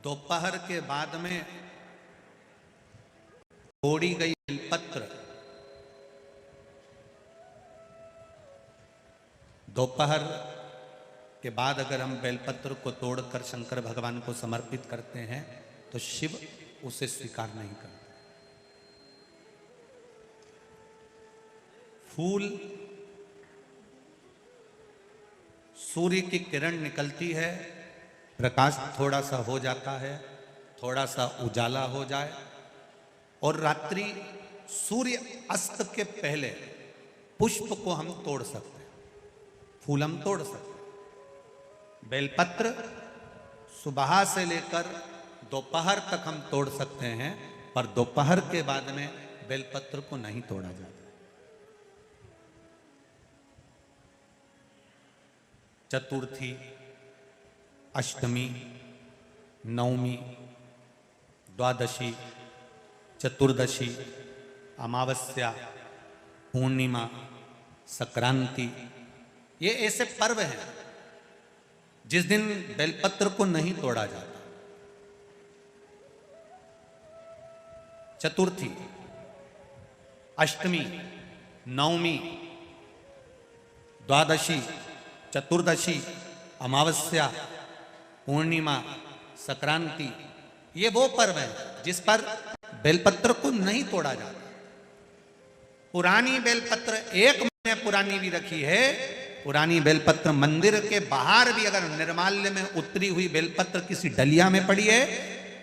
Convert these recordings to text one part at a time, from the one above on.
दोपहर के बाद में तोड़ी गई बेलपत्र, दोपहर के बाद अगर हम बेलपत्र को तोड़कर शंकर भगवान को समर्पित करते हैं तो शिव उसे स्वीकार नहीं करते। फूल सूर्य की किरण निकलती है, प्रकाश थोड़ा सा हो जाता है, थोड़ा सा उजाला हो जाए और रात्रि सूर्य अस्त के पहले पुष्प को हम तोड़ सकते हैं, फूल हम तोड़ सकते हैं। बेलपत्र सुबह से लेकर दोपहर तक हम तोड़ सकते हैं, पर दोपहर के बाद में बेलपत्र को नहीं तोड़ा जाता। चतुर्थी, अष्टमी, नवमी, द्वादशी, चतुर्दशी, अमावस्या, पूर्णिमा, संक्रांति, ये ऐसे पर्व हैं जिस दिन बेलपत्र को नहीं तोड़ा जाता। चतुर्थी, अष्टमी, नवमी, द्वादशी, चतुर्दशी, अमावस्या, पूर्णिमा, संक्रांति, ये वो पर्व है जिस पर बेलपत्र को नहीं तोड़ा जाता। पुरानी बेलपत्र 1 महीने पुरानी भी रखी है, पुरानी बेलपत्र मंदिर के बाहर भी अगर निर्माल्य में उतरी हुई बेलपत्र किसी डलिया में पड़ी है,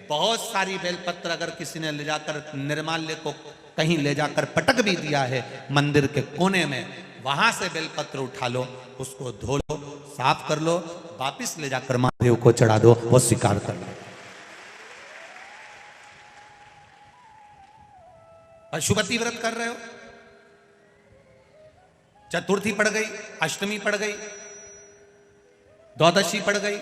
बहुत सारी बेलपत्र अगर किसी ने ले जाकर निर्माल्य को कहीं ले जाकर पटक भी दिया है मंदिर के कोने में, वहां से बेलपत्र उठा लो, उसको धो लो, साफ कर लो, वापिस ले जाकर महादेव को चढ़ा दो, वो स्वीकार कर लो। पशुपति व्रत कर रहे हो, चतुर्थी पड़ गई, अष्टमी पड़ गई, द्वादशी पड़ गई,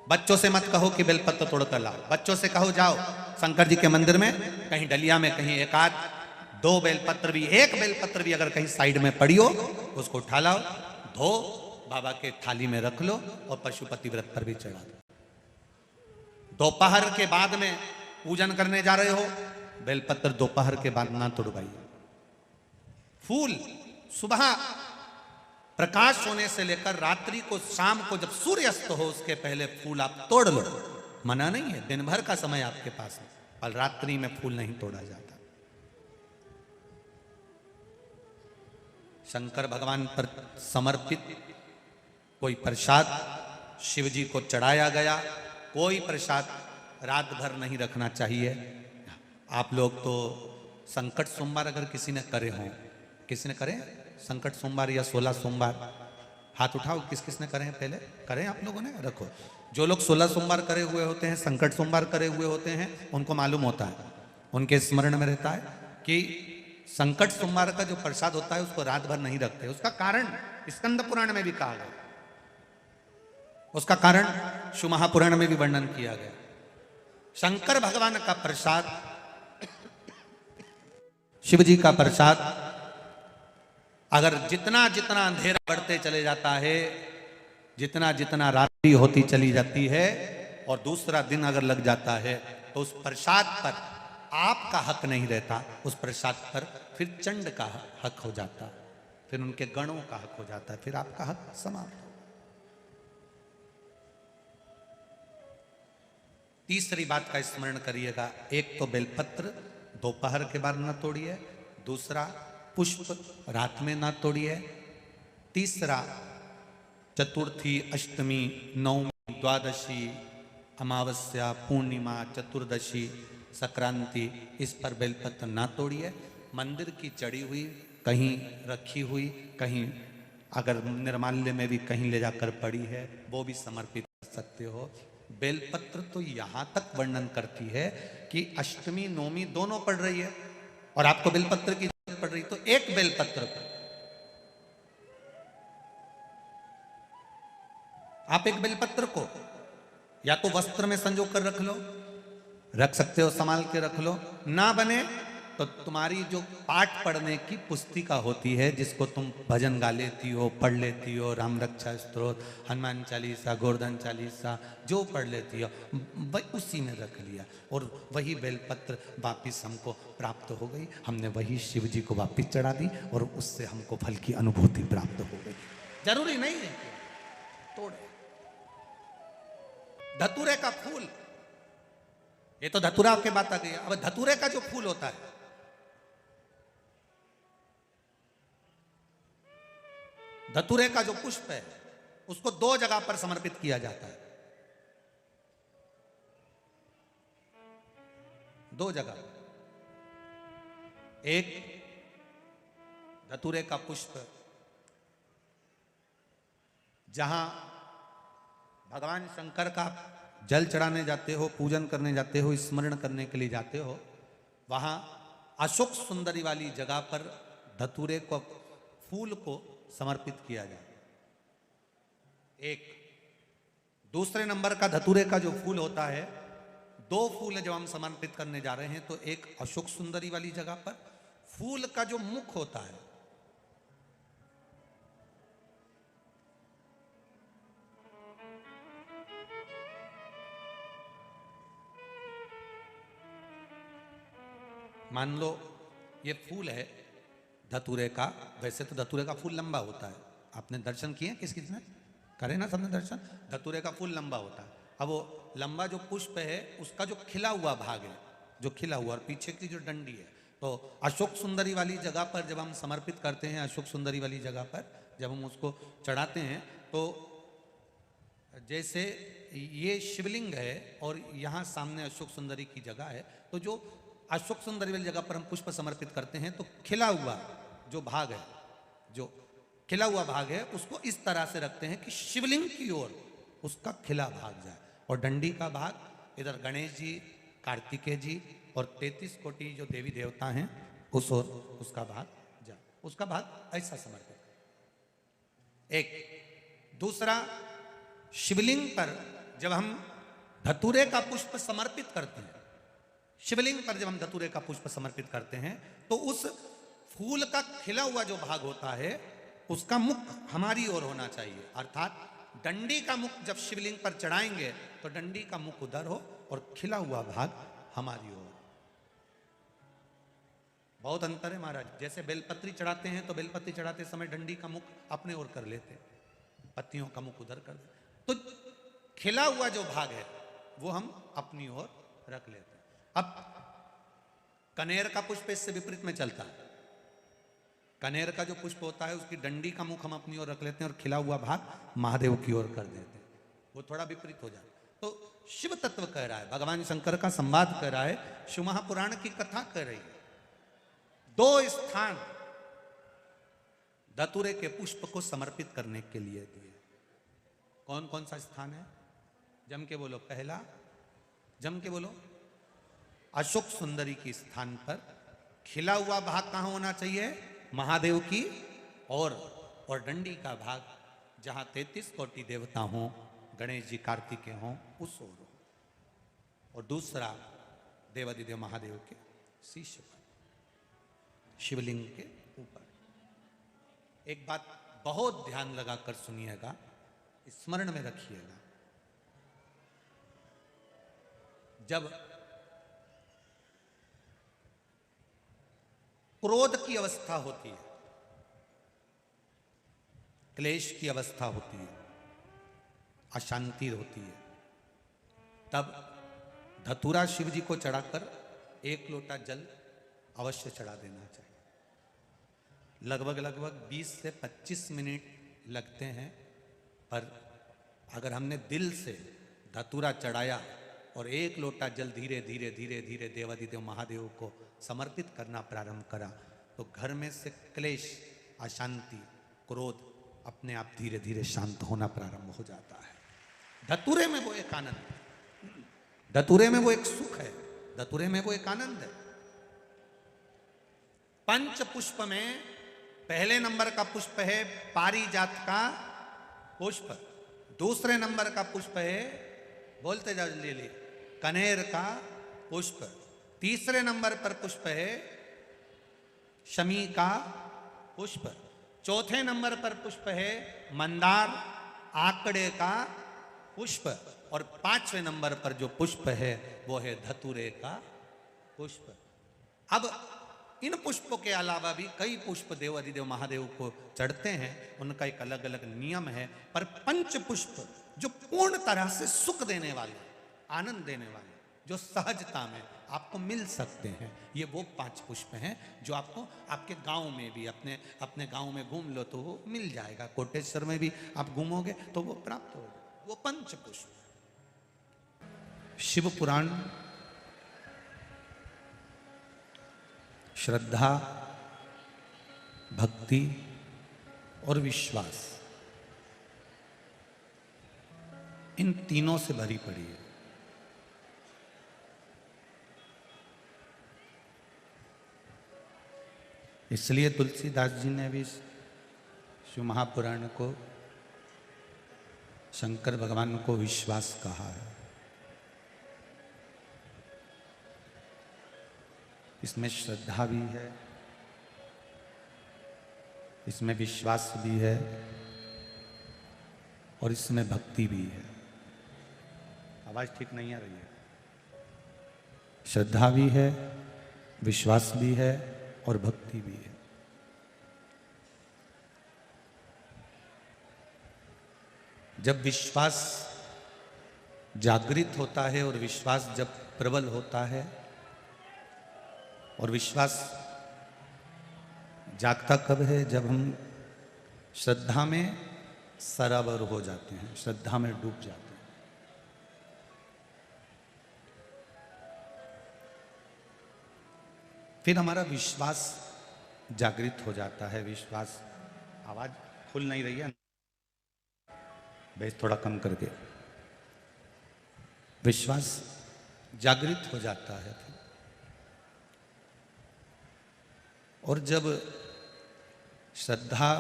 बच्चों से मत कहो कि बेलपत्र तोड़ कर लाओ, बच्चों से कहो जाओ शंकर जी के मंदिर में कहीं डलिया में कहीं एक आध 2 बेलपत्र भी, 1 बेलपत्र भी अगर कहीं साइड में पड़ी हो, उसको उठा लाओ, धो, बाबा के थाली में रख लो और पशुपति व्रत पर भी चढ़ा दो। दोपहर के बाद में पूजन करने जा रहे हो, बेलपत्र दोपहर के बाद ना तोड़वाइए। फूल सुबह प्रकाश होने से लेकर रात्रि को, शाम को जब सूर्य अस्त हो उसके पहले फूल आप तोड़ लो, मना नहीं है, दिन भर का समय आपके पास है, और रात्रि में फूल नहीं तोड़ा जाता। शंकर भगवान पर समर्पित कोई प्रसाद शिव जी को चढ़ाया गया, कोई प्रसाद रात भर नहीं रखना चाहिए। आप लोग तो संकट सोमवार अगर किसी ने करे हों, किसी ने करे संकट सोमवार या 16 सोमवार, हाथ उठाओ, किस किस ने करे हैं, पहले करें आप लोगों ने, रखो। जो लोग 16 सोमवार करे हुए होते हैं, संकट सोमवार करे हुए होते हैं, उनको मालूम होता है, उनके स्मरण में रहता है कि संकट सोमवार का जो प्रसाद होता है उसको रात भर नहीं रखते। उसका कारण स्कंद पुराण में भी कहा गया, उसका कारण शिव महापुराण में भी वर्णन किया गया। शंकर भगवान का प्रसाद, शिव जी का प्रसाद, अगर जितना जितना अंधेरा बढ़ते चले जाता है, जितना जितना रात्रि होती चली जाती है और दूसरा दिन अगर लग जाता है, तो उस प्रसाद पर आपका हक नहीं रहता, उस प्रसाद पर फिर चंड का हक हो जाता, फिर उनके गणों का हक हो जाता है, फिर आपका हक समाप्त। तीसरी बात का स्मरण करिएगा, एक तो बेलपत्र दोपहर के बाद ना तोड़िए, दूसरा पुष्प रात में ना तोड़िए, तीसरा चतुर्थी, अष्टमी, नवमी, द्वादशी, अमावस्या, पूर्णिमा, चतुर्दशी, संक्रांति, इस पर बेलपत्र ना तोड़िए। मंदिर की चढ़ी हुई, कहीं रखी हुई, कहीं अगर निर्माल्य में भी कहीं ले जाकर पड़ी है, वो भी समर्पित कर सकते हो। बेलपत्र तो यहाँ तक वर्णन करती है कि अष्टमी नवमी दोनों पड़ रही है और आपको बेलपत्र की जरूरत पड़ रही, तो एक बेलपत्र को आप, एक बेलपत्र को या तो वस्त्र में संजो कर रख लो, रख सकते हो, संभाल के रख लो, ना बने तो तुम्हारी जो पाठ पढ़ने की पुस्तिका होती है, जिसको तुम भजन गा लेती हो, पढ़ लेती हो, राम रक्षा स्तोत्र, हनुमान चालीसा, गोवर्धन चालीसा, जो पढ़ लेती हो, वही उसी में रख लिया और वही बेलपत्र वापिस हमको प्राप्त हो गई। हमने वही शिव जी को वापिस चढ़ा दी और उससे हमको फल की अनुभूति प्राप्त हो गई। जरूरी नहीं है तोड़े। धतूरे का फूल, ये तो धतूरा के बात आ गई। अब धतूरे का जो फूल होता है, धतूरे का जो पुष्प है, उसको दो जगह पर समर्पित किया जाता है। दो जगह। एक धतूरे का पुष्प जहां भगवान शंकर का जल चढ़ाने जाते हो, पूजन करने जाते हो, स्मरण करने के लिए जाते हो, वहां अशोक सुंदरी वाली जगह पर धतूरे को फूल को समर्पित किया जाए। एक दूसरे नंबर का धतूरे का जो फूल होता है, दो फूल जब हम समर्पित करने जा रहे हैं, तो एक अशोक सुंदरी वाली जगह पर फूल का जो मुख होता है, मान लो ये फूल है धतूरे का। वैसे तो धतूरे का फूल लंबा होता है, आपने दर्शन किए किस किसने करे ना, सबने दर्शन। धतूरे का फूल लंबा होता है। अब वो लंबा जो पुष्प है, उसका जो खिला हुआ भाग है, जो खिला हुआ और पीछे की जो डंडी है, तो अशोक सुंदरी वाली जगह पर जब हम समर्पित करते हैं, अशोक सुंदरी वाली जगह पर जब हम उसको चढ़ाते हैं, तो जैसे ये शिवलिंग है और यहाँ सामने अशोक सुंदरी की जगह है, तो जो अशोक सुंदरी वाली जगह पर हम पुष्प समर्पित करते हैं, तो खिला हुआ जो भाग है, जो खिला हुआ भाग है, उसको इस तरह से रखते हैं कि शिवलिंग की ओर उसका खिला भाग जाए, और डंडी का भाग इधर गणेश जी, कार्तिकेय जी और 33 कोटि जो देवी देवता हैं उस ओर उसका भाग जाए। उसका भाग ऐसा समर्पित। एक दूसरा, शिवलिंग पर जब हम धतूरे का पुष्प समर्पित करते हैं, शिवलिंग पर जब हम धतूरे का पुष्प समर्पित करते हैं, तो उस फूल का खिला हुआ जो भाग होता है, उसका मुख हमारी ओर होना चाहिए। अर्थात डंडी का मुख जब शिवलिंग पर चढ़ाएंगे, तो डंडी का मुख उधर हो और खिला हुआ भाग हमारी ओर। बहुत अंतर है महाराज। जैसे बेलपत्री चढ़ाते हैं, तो बेलपत्री चढ़ाते समय डंडी का मुख अपने ओर कर लेते, पत्तियों का मुख उधर कर देते, तो खिला हुआ जो भाग है वो हम अपनी ओर रख लेते हैं। अब कनेर का पुष्प इससे विपरीत में चलता है। कनेर का जो पुष्प होता है, उसकी डंडी का मुख हम अपनी ओर रख लेते हैं और खिला हुआ भाग महादेव की ओर कर देते हैं। वो थोड़ा विपरीत हो जाता है। तो शिव तत्व कह रहा है, भगवान शंकर का संवाद कह रहा है, शिव महापुराण की कथा कह रही है। दो स्थान धतूरे के पुष्प को समर्पित करने के लिए दिए। कौन कौन सा स्थान है? जम के बोलो। पहला, जम के बोलो। अशोक सुंदरी की स्थान पर खिला हुआ भाग कहां होना चाहिए? महादेव की और डंडी का भाग जहां 33 कोटि देवता हों, गणेश जी, कार्तिकेय हों, उस ओर हो। और दूसरा, देवादिदेव महादेव के शीश पर, शिवलिंग के ऊपर। एक बात बहुत ध्यान लगाकर सुनिएगा, स्मरण में रखिएगा। जब क्रोध की अवस्था होती है, क्लेश की अवस्था होती है, अशांति होती है, तब धतूरा शिव जी को चढ़ाकर 1 लोटा जल अवश्य चढ़ा देना चाहिए। लगभग 20 से 25 मिनट लगते हैं, पर अगर हमने दिल से धतूरा चढ़ाया और 1 लोटा जल धीरे धीरे धीरे धीरे देवादिदेव महादेव को समर्पित करना प्रारंभ करा, तो घर में से क्लेश, अशांति, क्रोध अपने आप धीरे धीरे शांत होना प्रारंभ हो जाता है। धतूरे में वो एक आनंद है, धतूरे में वो एक सुख है, धतूरे में वो एक आनंद है। पंच पुष्प में पहले नंबर का पुष्प है पारिजात का पुष्प, दूसरे नंबर का पुष्प है, बोलते जाओ जल्दी, कनेर का पुष्प, तीसरे नंबर पर पुष्प है शमी का पुष्प। चौथे नंबर पर पुष्प है मंदार, आकड़े का पुष्प। और पांचवें नंबर पर जो पुष्प है वो है धतूरे का पुष्प। अब इन पुष्पों के अलावा भी कई पुष्प देव अधिदेव महादेव को चढ़ते हैं, उनका एक अलग अलग नियम है। पर पंच पुष्प जो पूर्ण तरह से सुख देने वाले, आनंद देने वाले, जो सहजता में आपको मिल सकते हैं, ये वो 5 पुष्प हैं जो आपको आपके गांव में भी, अपने गांव में घूम लो तो वो मिल जाएगा। कोटेश्वर में भी आप घूमोगे तो वो प्राप्त होगा, वो पंच पुष्प। शिव पुराण श्रद्धा, भक्ति और विश्वास, इन तीनों से भरी पड़ी है। इसलिए तुलसीदास जी ने भी शिव महापुराण को शंकर भगवान को विश्वास कहा है। इसमें श्रद्धा भी है, इसमें विश्वास भी है और इसमें भक्ति भी है। आवाज ठीक नहीं आ रही है। श्रद्धा भी है, विश्वास भी है और भक्ति भी है। जब विश्वास जागृत होता है और विश्वास जब प्रबल होता है, और विश्वास जागता कब है? जब हम श्रद्धा में सरावर हो जाते हैं, श्रद्धा में डूब जाते हैं। फिर हमारा विश्वास जागृत हो जाता है। विश्वास, आवाज फुल नहीं रही है, बेस थोड़ा कम करके। विश्वास जागृत हो जाता है। और जब श्रद्धा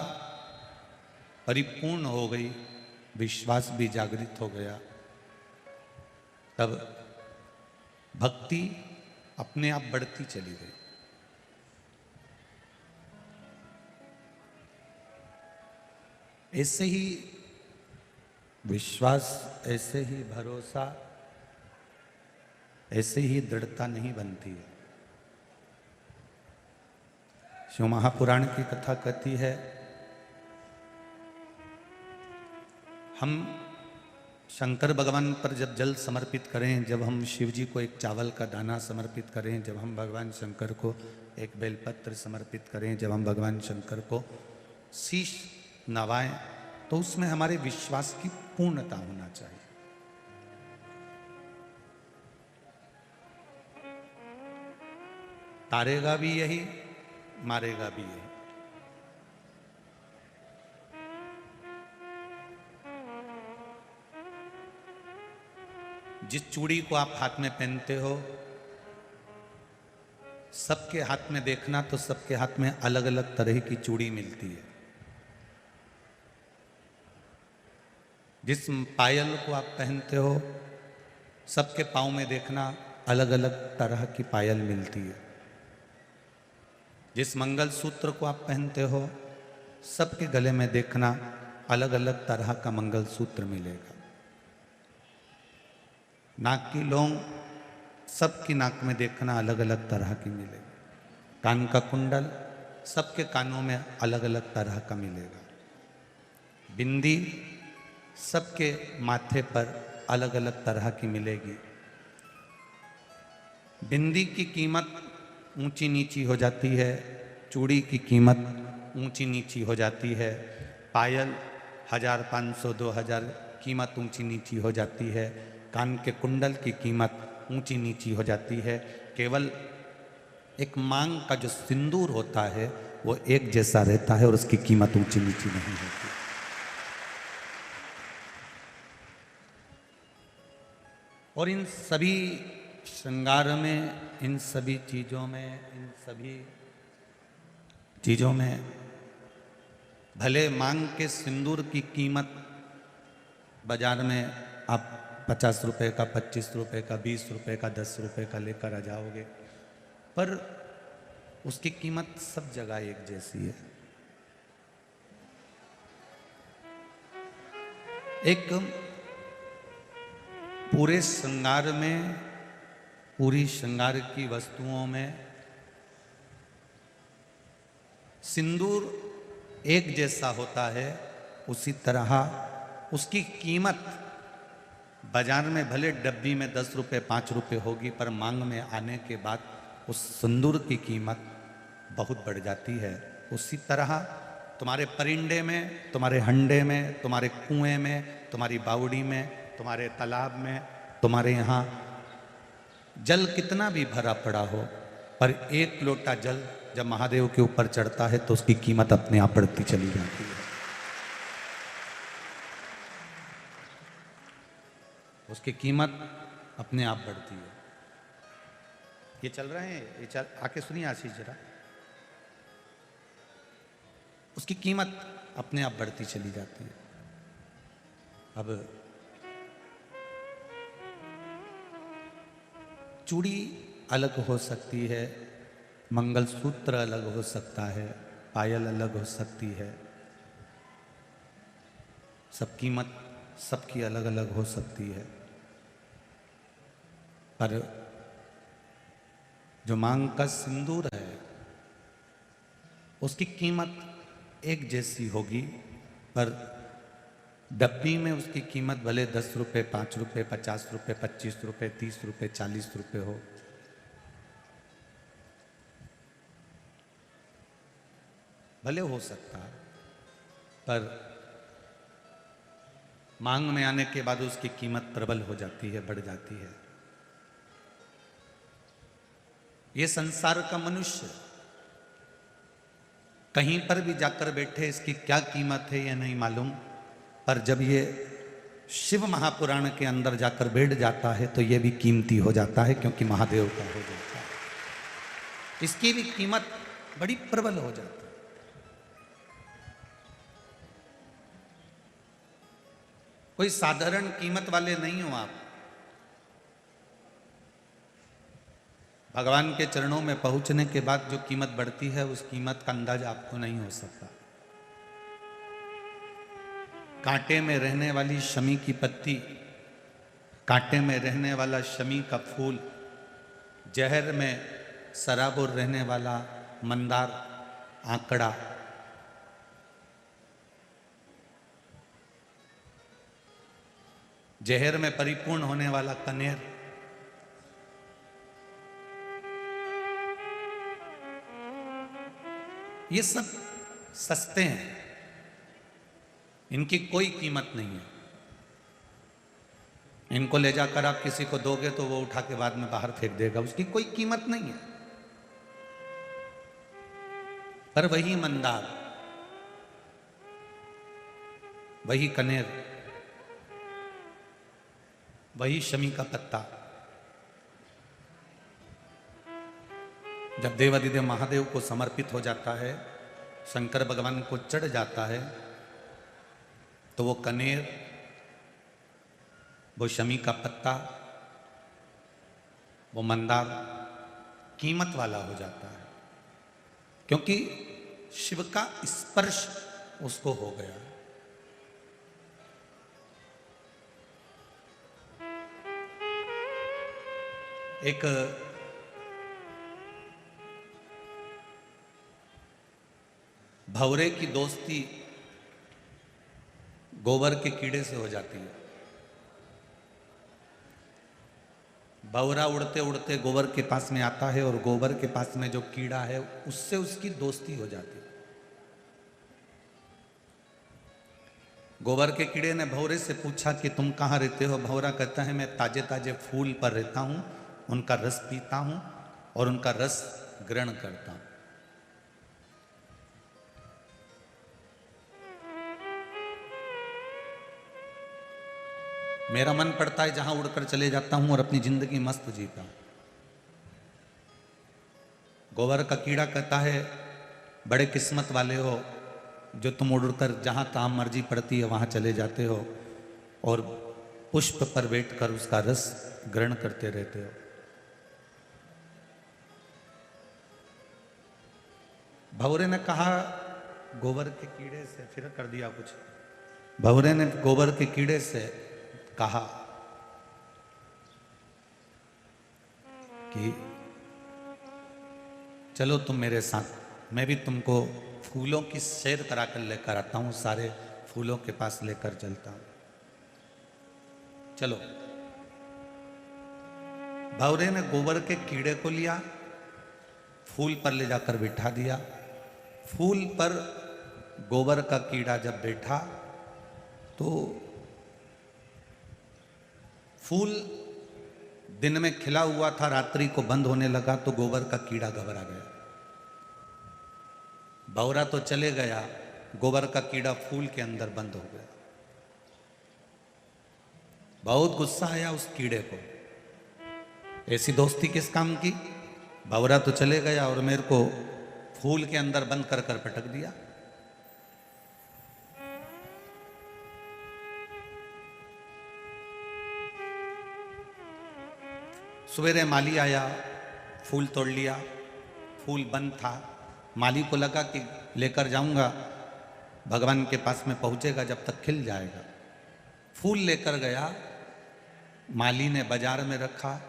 परिपूर्ण हो गई, विश्वास भी जागृत हो गया, तब भक्ति अपने आप बढ़ती चली गई। ऐसे ही विश्वास, ऐसे ही भरोसा, ऐसे ही दृढ़ता नहीं बनती है। शिव महापुराण की कथा कहती है, हम शंकर भगवान पर जब जल समर्पित करें, जब हम शिव जी को एक चावल का दाना समर्पित करें, जब हम भगवान शंकर को एक बेलपत्र समर्पित करें, जब हम भगवान शंकर को शीश नवाएं, तो उसमें हमारे विश्वास की पूर्णता होना चाहिए। तारेगा भी यही, मारेगा भी यही। जिस चूड़ी को आप हाथ में पहनते हो, सबके हाथ में देखना तो सबके हाथ में अलग अलग तरह की चूड़ी मिलती है। जिस पायल को आप पहनते हो, सबके पाँव में देखना अलग अलग तरह की पायल मिलती है। जिस मंगल सूत्र को आप पहनते हो, सबके गले में देखना अलग अलग तरह का मंगल सूत्र मिलेगा। नाक की लौंग, सबकी नाक में देखना अलग अलग तरह की मिलेगी। कान का कुंडल, सबके कानों में अलग अलग तरह का मिलेगा। बिंदी, सबके माथे पर अलग अलग तरह की मिलेगी। बिंदी की कीमत ऊंची नीची हो जाती है, चूड़ी की कीमत ऊंची नीची हो जाती है, पायल 1000, 500, 2000 कीमत ऊंची नीची हो जाती है, कान के कुंडल की कीमत ऊंची नीची हो जाती है। केवल एक मांग का जो सिंदूर होता है वो एक जैसा रहता है और उसकी कीमत ऊंची नीची नहीं होती। और इन सभी श्रृंगार में, इन सभी चीज़ों में भले मांग के सिंदूर की कीमत बाजार में आप 50 रुपए का, 25 रुपए का, 20 रुपए का, 10 रुपए का लेकर आ जाओगे, पर उसकी कीमत सब जगह एक जैसी है। एक पूरे श्रृंगार में, पूरी श्रृंगार की वस्तुओं में सिंदूर एक जैसा होता है, उसी तरह उसकी कीमत बाजार में भले डब्बी में 10 रुपये 5 रुपये होगी, पर मांग में आने के बाद उस सिंदूर की कीमत बहुत बढ़ जाती है। उसी तरह तुम्हारे परिंदे में, तुम्हारे हंडे में, तुम्हारे कुएं में, तुम्हारी बावड़ी में, तुम्हारे तालाब में, तुम्हारे यहाँ जल कितना भी भरा पड़ा हो, पर एक लोटा जल जब महादेव के ऊपर चढ़ता है तो उसकी कीमत अपने आप बढ़ती चली जाती है। उसकी कीमत अपने आप बढ़ती है। ये चल रहे हैं, ये चल, आके सुनिए आशीष जरा। उसकी कीमत अपने आप बढ़ती चली जाती है। अब चूड़ी अलग हो सकती है, मंगलसूत्र अलग हो सकता है, पायल अलग हो सकती है, सब कीमत सबकी अलग अलग हो सकती है, पर जो मांग का सिंदूर है उसकी कीमत एक जैसी होगी, पर डब्बी में उसकी कीमत भले 10 रुपये 5 रुपये 50 रुपये 25 रुपये 30 रुपये 40 रुपये हो। भले हो सकता है, पर मांग में आने के बाद उसकी कीमत प्रबल हो जाती है, बढ़ जाती है। ये संसार का मनुष्य कहीं पर भी जाकर बैठे, इसकी क्या कीमत है ये नहीं मालूम, पर जब ये शिव महापुराण के अंदर जाकर बैठ जाता है तो ये भी कीमती हो जाता है, क्योंकि महादेव का हो जाता है। इसकी भी कीमत बड़ी प्रबल हो जाती है। कोई साधारण कीमत वाले नहीं हो आप। भगवान के चरणों में पहुंचने के बाद जो कीमत बढ़ती है, उस कीमत का अंदाजा आपको नहीं हो सकता। कांटे में रहने वाली शमी की पत्ती, कांटे में रहने वाला शमी का फूल, जहर में सराबोर रहने वाला मंदार आंकड़ा, जहर में परिपूर्ण होने वाला कनेर, ये सब सस्ते हैं, इनकी कोई कीमत नहीं है। इनको ले जाकर आप किसी को दोगे तो वो उठा के बाद में बाहर फेंक देगा, उसकी कोई कीमत नहीं है। पर वही मंदार, वही कनेर, वही शमी का पत्ता जब देवादिदेव महादेव को समर्पित हो जाता है, शंकर भगवान को चढ़ जाता है, तो वो कनेर, वो शमी का पत्ता, वो मंदार कीमत वाला हो जाता है, क्योंकि शिव का स्पर्श उसको हो गया। एक भंवरे की दोस्ती गोबर के कीड़े से हो जाती है। भंवरा उड़ते उड़ते गोबर के पास में आता है और गोबर के पास में जो कीड़ा है उससे उसकी दोस्ती हो जाती है। गोबर के कीड़े ने भंवरे से पूछा कि तुम कहाँ रहते हो? भंवरा कहता है मैं ताजे ताजे फूल पर रहता हूँ, उनका रस पीता हूँ और उनका रस ग्रहण करता हूँ। मेरा मन पड़ता है जहां उड़कर चले जाता हूं और अपनी जिंदगी मस्त जीता हूं। गोबर का कीड़ा कहता है बड़े किस्मत वाले हो जो तुम उड़कर जहां तहां मर्जी पड़ती है वहां चले जाते हो और पुष्प पर बैठकर उसका रस ग्रहण करते रहते हो। भंवरे ने कहा गोबर के कीड़े से, फिर कर दिया कुछ। भंवरे ने गोबर के कीड़े से कहा कि चलो तुम मेरे साथ, मैं भी तुमको फूलों की सैर करा कर लेकर आता हूं, सारे फूलों के पास लेकर चलता हूं, चलो। भंवरे ने गोबर के कीड़े को लिया, फूल पर ले जाकर बिठा दिया। फूल पर गोबर का कीड़ा जब बैठा तो फूल दिन में खिला हुआ था, रात्रि को बंद होने लगा तो गोबर का कीड़ा घबरा गया। भंवरा तो चले गया, गोबर का कीड़ा फूल के अंदर बंद हो गया। बहुत गुस्सा आया उस कीड़े को, ऐसी दोस्ती किस काम की, भंवरा तो चले गया और मेरे को फूल के अंदर बंद कर कर पटक दिया। सवेरे माली आया, फूल तोड़ लिया, फूल बंद था। माली को लगा कि लेकर जाऊंगा भगवान के पास में पहुंचेगा जब तक खिल जाएगा। फूल लेकर गया, माली ने बाजार में रखा।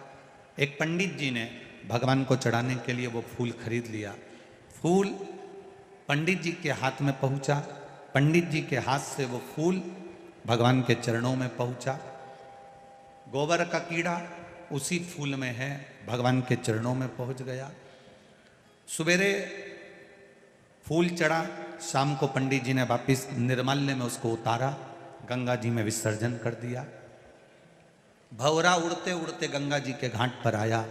एक पंडित जी ने भगवान को चढ़ाने के लिए वो फूल खरीद लिया। फूल पंडित जी के हाथ में पहुंचा, पंडित जी के हाथ से वो फूल भगवान के चरणों में पहुंचा। गोबर का कीड़ा उसी फूल में है, भगवान के चरणों में पहुंच गया। सवेरे फूल चढ़ा, शाम को पंडित जी ने वापिस निर्माल्य में उसको उतारा, गंगा जी में विसर्जन कर दिया। भंवरा उड़ते उड़ते गंगा जी के घाट पर आया,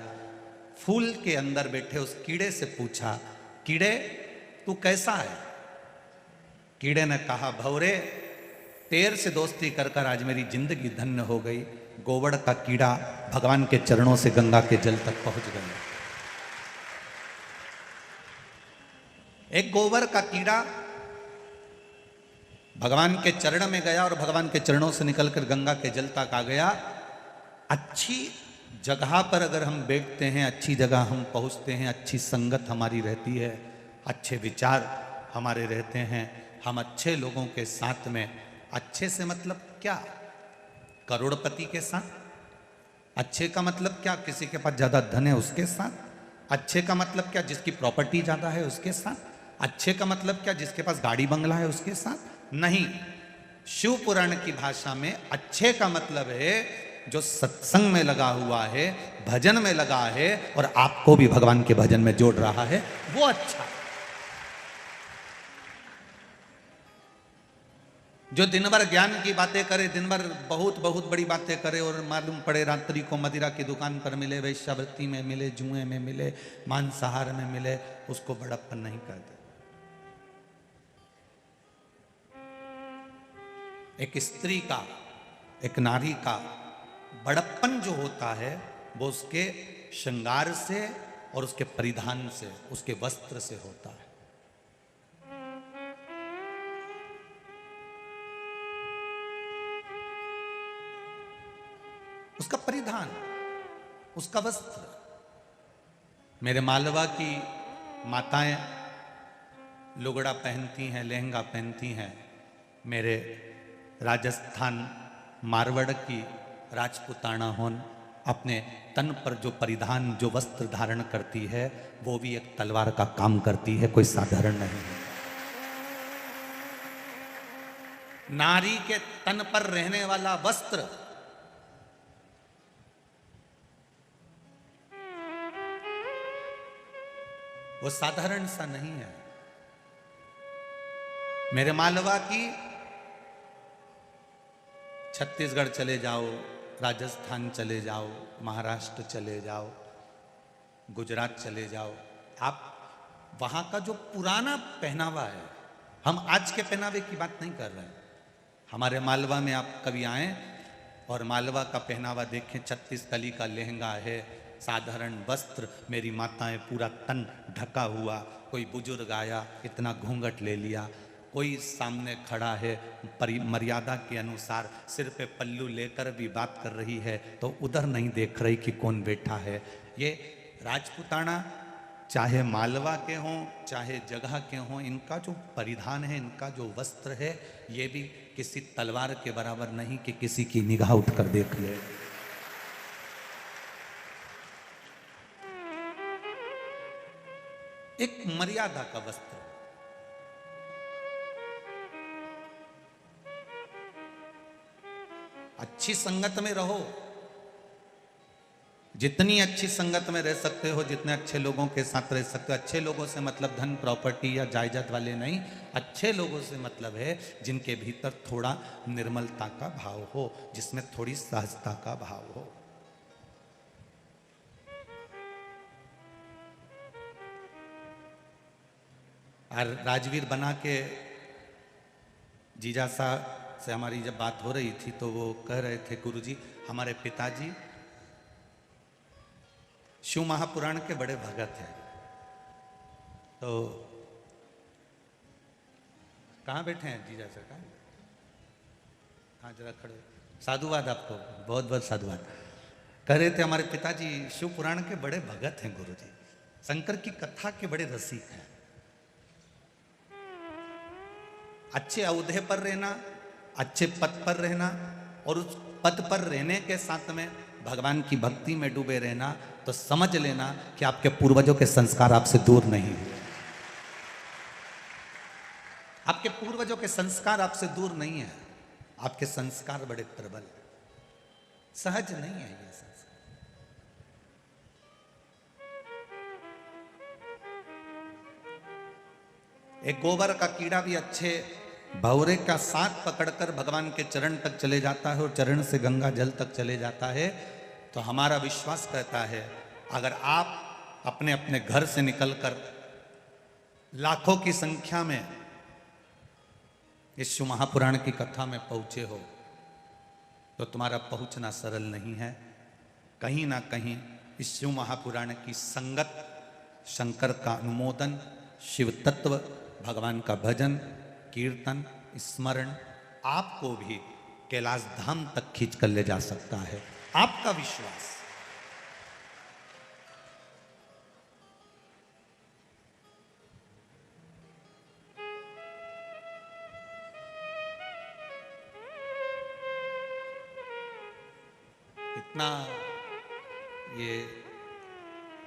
फूल के अंदर बैठे उस कीड़े से पूछा, कीड़े तू कैसा है? कीड़े ने कहा, भंवरे तेर से दोस्ती कर कर आज मेरी जिंदगी धन्य हो गई। गोबर का कीड़ा भगवान के चरणों से गंगा के जल तक पहुंच गया। एक गोबर का कीड़ा भगवान के चरण में गया और भगवान के चरणों से निकलकर गंगा के जल तक आ गया। अच्छी जगह पर अगर हम बैठते हैं, अच्छी जगह हम पहुंचते हैं, अच्छी संगत हमारी रहती है, अच्छे विचार हमारे रहते हैं, हम अच्छे लोगों के साथ में, अच्छे से मतलब क्या, करोड़पति के साथ। अच्छे का मतलब क्या, किसी के पास ज्यादा धन है उसके साथ। अच्छे का मतलब क्या, जिसकी प्रॉपर्टी ज्यादा है उसके साथ। अच्छे का मतलब क्या, जिसके पास गाड़ी बंगला है उसके साथ। नहीं, शिव पुराण की भाषा में अच्छे का मतलब है जो सत्संग में लगा हुआ है, भजन में लगा है और आपको भी भगवान के भजन में जोड़ रहा है, वो अच्छा। जो दिन भर ज्ञान की बातें करे, दिन भर बहुत बहुत बड़ी बातें करे और मालूम पड़े रात्रि को मदिरा की दुकान पर मिले, वैश्यावृत्ति में मिले, जुए में मिले, मांसाहार में मिले, उसको बड़प्पन नहीं कहते। एक स्त्री का, एक नारी का बड़प्पन जो होता है वो उसके श्रृंगार से और उसके परिधान से, उसके वस्त्र से होता है। उसका परिधान, उसका वस्त्र। मेरे मालवा की माताएं लुगड़ा पहनती हैं, लहंगा पहनती हैं। मेरे राजस्थान मारवाड़ की राजपुताना होन अपने तन पर जो परिधान, जो वस्त्र धारण करती है, वो भी एक तलवार का काम करती है, कोई साधारण नहीं है। नारी के तन पर रहने वाला वस्त्र वो साधारण सा नहीं है। मेरे मालवा की छत्तीसगढ़ चले जाओ, राजस्थान चले जाओ, महाराष्ट्र चले जाओ, गुजरात चले जाओ, आप वहां का जो पुराना पहनावा है, हम आज के पहनावे की बात नहीं कर रहे हैं। हमारे मालवा में आप कभी आए और मालवा का पहनावा देखें, 36 कली का लहंगा है, साधारण वस्त्र, मेरी माताएं पूरा तन ढका हुआ। कोई बुजुर्ग आया, इतना घूंघट ले लिया, कोई सामने खड़ा है, मर्यादा के अनुसार सिर पे पल्लू लेकर भी बात कर रही है तो उधर नहीं देख रही कि कौन बैठा है। ये राजपुताना चाहे मालवा के हों चाहे जगह के हों, इनका जो परिधान है, इनका जो वस्त्र है, ये भी किसी तलवार के बराबर नहीं कि किसी की निगाह उठकर देख ले। एक मर्यादा का वस्त्र। अच्छी संगत में रहो, जितनी अच्छी संगत में रह सकते हो, जितने अच्छे लोगों के साथ रह सकते हो। अच्छे लोगों से मतलब धन प्रॉपर्टी या जायदाद वाले नहीं, अच्छे लोगों से मतलब है जिनके भीतर थोड़ा निर्मलता का भाव हो, जिसमें थोड़ी सहजता का भाव हो। और राजवीर बना के जीजा साहब से हमारी जब बात हो रही थी तो वो कह रहे थे, गुरुजी हमारे पिताजी शिव महापुराण के बड़े भगत हैं। तो कहाँ बैठे हैं जीजा सर? कहाँ जरा खड़े। साधुवाद आपको, बहुत बहुत साधुवाद। कह रहे थे हमारे पिताजी शिव पुराण के बड़े भगत हैं गुरुजी, शंकर की कथा के बड़े रसिक हैं। अच्छे औहदे पर रहना, अच्छे पद पर रहना और उस पद पर रहने के साथ में भगवान की भक्ति में डूबे रहना, तो समझ लेना कि आपके पूर्वजों के संस्कार आपसे दूर नहीं है। आपके पूर्वजों के संस्कार आपसे दूर नहीं है। आपके संस्कार बड़े प्रबल, सहज नहीं है ये संस्कार। एक गोबर का कीड़ा भी अच्छे भौरे का साथ पकड़कर भगवान के चरण तक चले जाता है और चरण से गंगा जल तक चले जाता है। तो हमारा विश्वास कहता है, अगर आप अपने अपने घर से निकलकर लाखों की संख्या में इस शिव महापुराण की कथा में पहुंचे हो, तो तुम्हारा पहुंचना सरल नहीं है। कहीं ना कहीं इस शिव महापुराण की संगत, शंकर का अनुमोदन, शिव तत्व, भगवान का भजन, कीर्तन, स्मरण आपको भी कैलाश धाम तक खींच कर ले जा सकता है। आपका विश्वास। इतना ये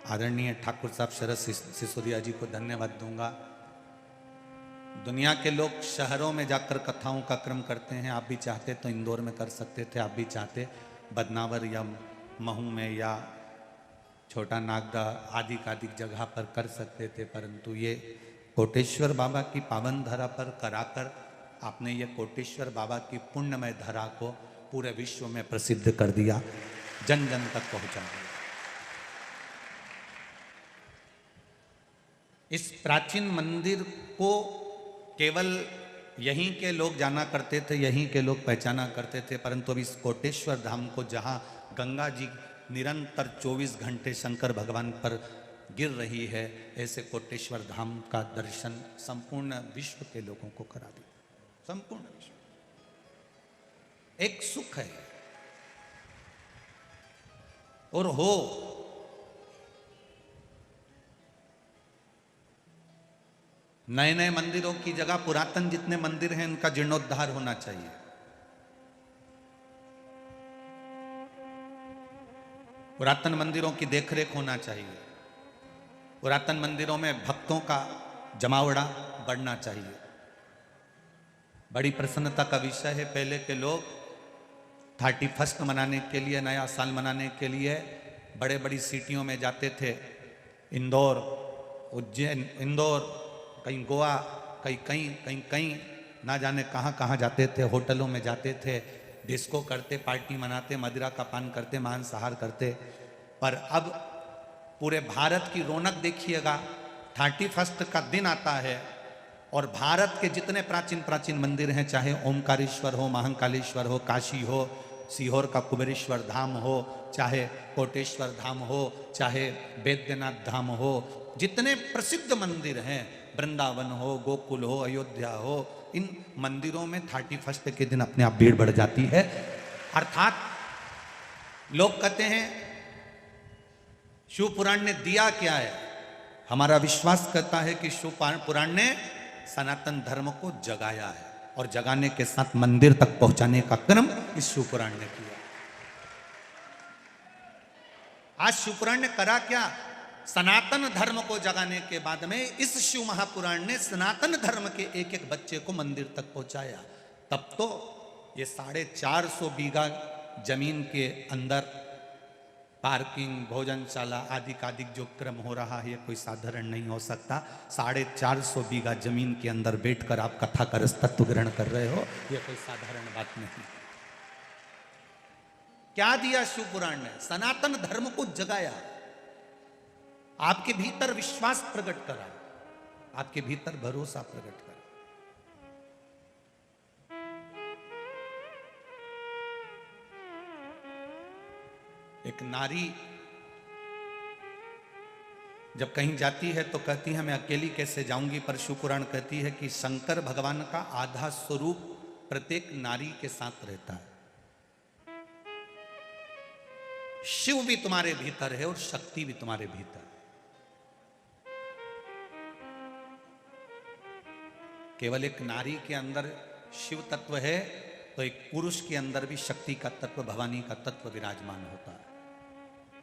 आदरणीय ठाकुर साहब शरद सिसोदिया जी को धन्यवाद दूंगा। दुनिया के लोग शहरों में जाकर कथाओं का क्रम करते हैं। आप भी चाहते तो इंदौर में कर सकते थे, आप भी चाहते बदनावर या महू में या छोटा नागदा आदि कादिक जगह पर कर सकते थे, परंतु ये कोटेश्वर बाबा की पावन धरा पर कराकर आपने ये कोटेश्वर बाबा की पुण्यमय धरा को पूरे विश्व में प्रसिद्ध कर दिया, जन जन तक पहुंचा दिया। इस प्राचीन मंदिर को केवल यहीं के लोग जाना करते थे, यहीं के लोग पहचाना करते थे, परंतु अब इस कोटेश्वर धाम को, जहां गंगा जी निरंतर 24 घंटे शंकर भगवान पर गिर रही है, ऐसे कोटेश्वर धाम का दर्शन संपूर्ण विश्व के लोगों को करा दिया। संपूर्ण विश्व एक सुख है। और हो नए नए मंदिरों की जगह पुरातन जितने मंदिर हैं उनका जीर्णोद्धार होना चाहिए। पुरातन मंदिरों की देखरेख होना चाहिए। पुरातन मंदिरों में भक्तों का जमावड़ा बढ़ना चाहिए। बड़ी प्रसन्नता का विषय है, पहले के लोग 31 मनाने के लिए, नया साल मनाने के लिए बड़े बड़ी सिटियों में जाते थे। इंदौर, उज्जैन, इंदौर, कहीं गोवा, कहीं ना जाने कहाँ कहाँ जाते थे। होटलों में जाते थे, डिस्को करते, पार्टी मनाते, मदिरा का पान करते, मांसाहार करते। पर अब पूरे भारत की रौनक देखिएगा, 31 का दिन आता है और भारत के जितने प्राचीन प्राचीन मंदिर हैं, चाहे ओमकारेश्वर हो, महाकालेश्वर हो, काशी हो, सीहोर का कुबेरेश्वर धाम हो, चाहे कोटेश्वर धाम हो, चाहे बैद्यनाथ धाम हो, जितने प्रसिद्ध मंदिर हैं, वृंदावन हो, गोकुल हो, अयोध्या हो, इन मंदिरों में 31 के दिन अपने आप भीड़ बढ़ जाती है। अर्थात लोग कहते हैं शिव पुराण ने दिया क्या है? हमारा विश्वास करता है कि शिव पुराण ने सनातन धर्म को जगाया है और जगाने के साथ मंदिर तक पहुंचाने का क्रम इस शिव पुराण ने किया। आज शिव पुराण ने करा क्या? सनातन धर्म को जगाने के बाद में इस शिव महापुराण ने सनातन धर्म के एक एक बच्चे को मंदिर तक पहुंचाया। तब तो ये 450 बीघा जमीन के अंदर पार्किंग, भोजनशाला आदि का जो क्रम हो रहा है, ये कोई साधारण नहीं हो सकता। 450 बीघा जमीन के अंदर बैठकर आप कथा का रस तत्व ग्रहण कर रहे हो, ये कोई साधारण बात नहीं। क्या दिया शिव पुराण ने? सनातन धर्म को जगाया, आपके भीतर विश्वास प्रकट करा, आपके भीतर भरोसा प्रकट करा। एक नारी जब कहीं जाती है तो कहती है मैं अकेली कैसे जाऊंगी, पर शिव पुराण कहती है कि शंकर भगवान का आधा स्वरूप प्रत्येक नारी के साथ रहता है। शिव भी तुम्हारे भीतर है और शक्ति भी तुम्हारे भीतर। केवल एक नारी के अंदर शिव तत्व है तो एक पुरुष के अंदर भी शक्ति का तत्व, भवानी का तत्व विराजमान होता है।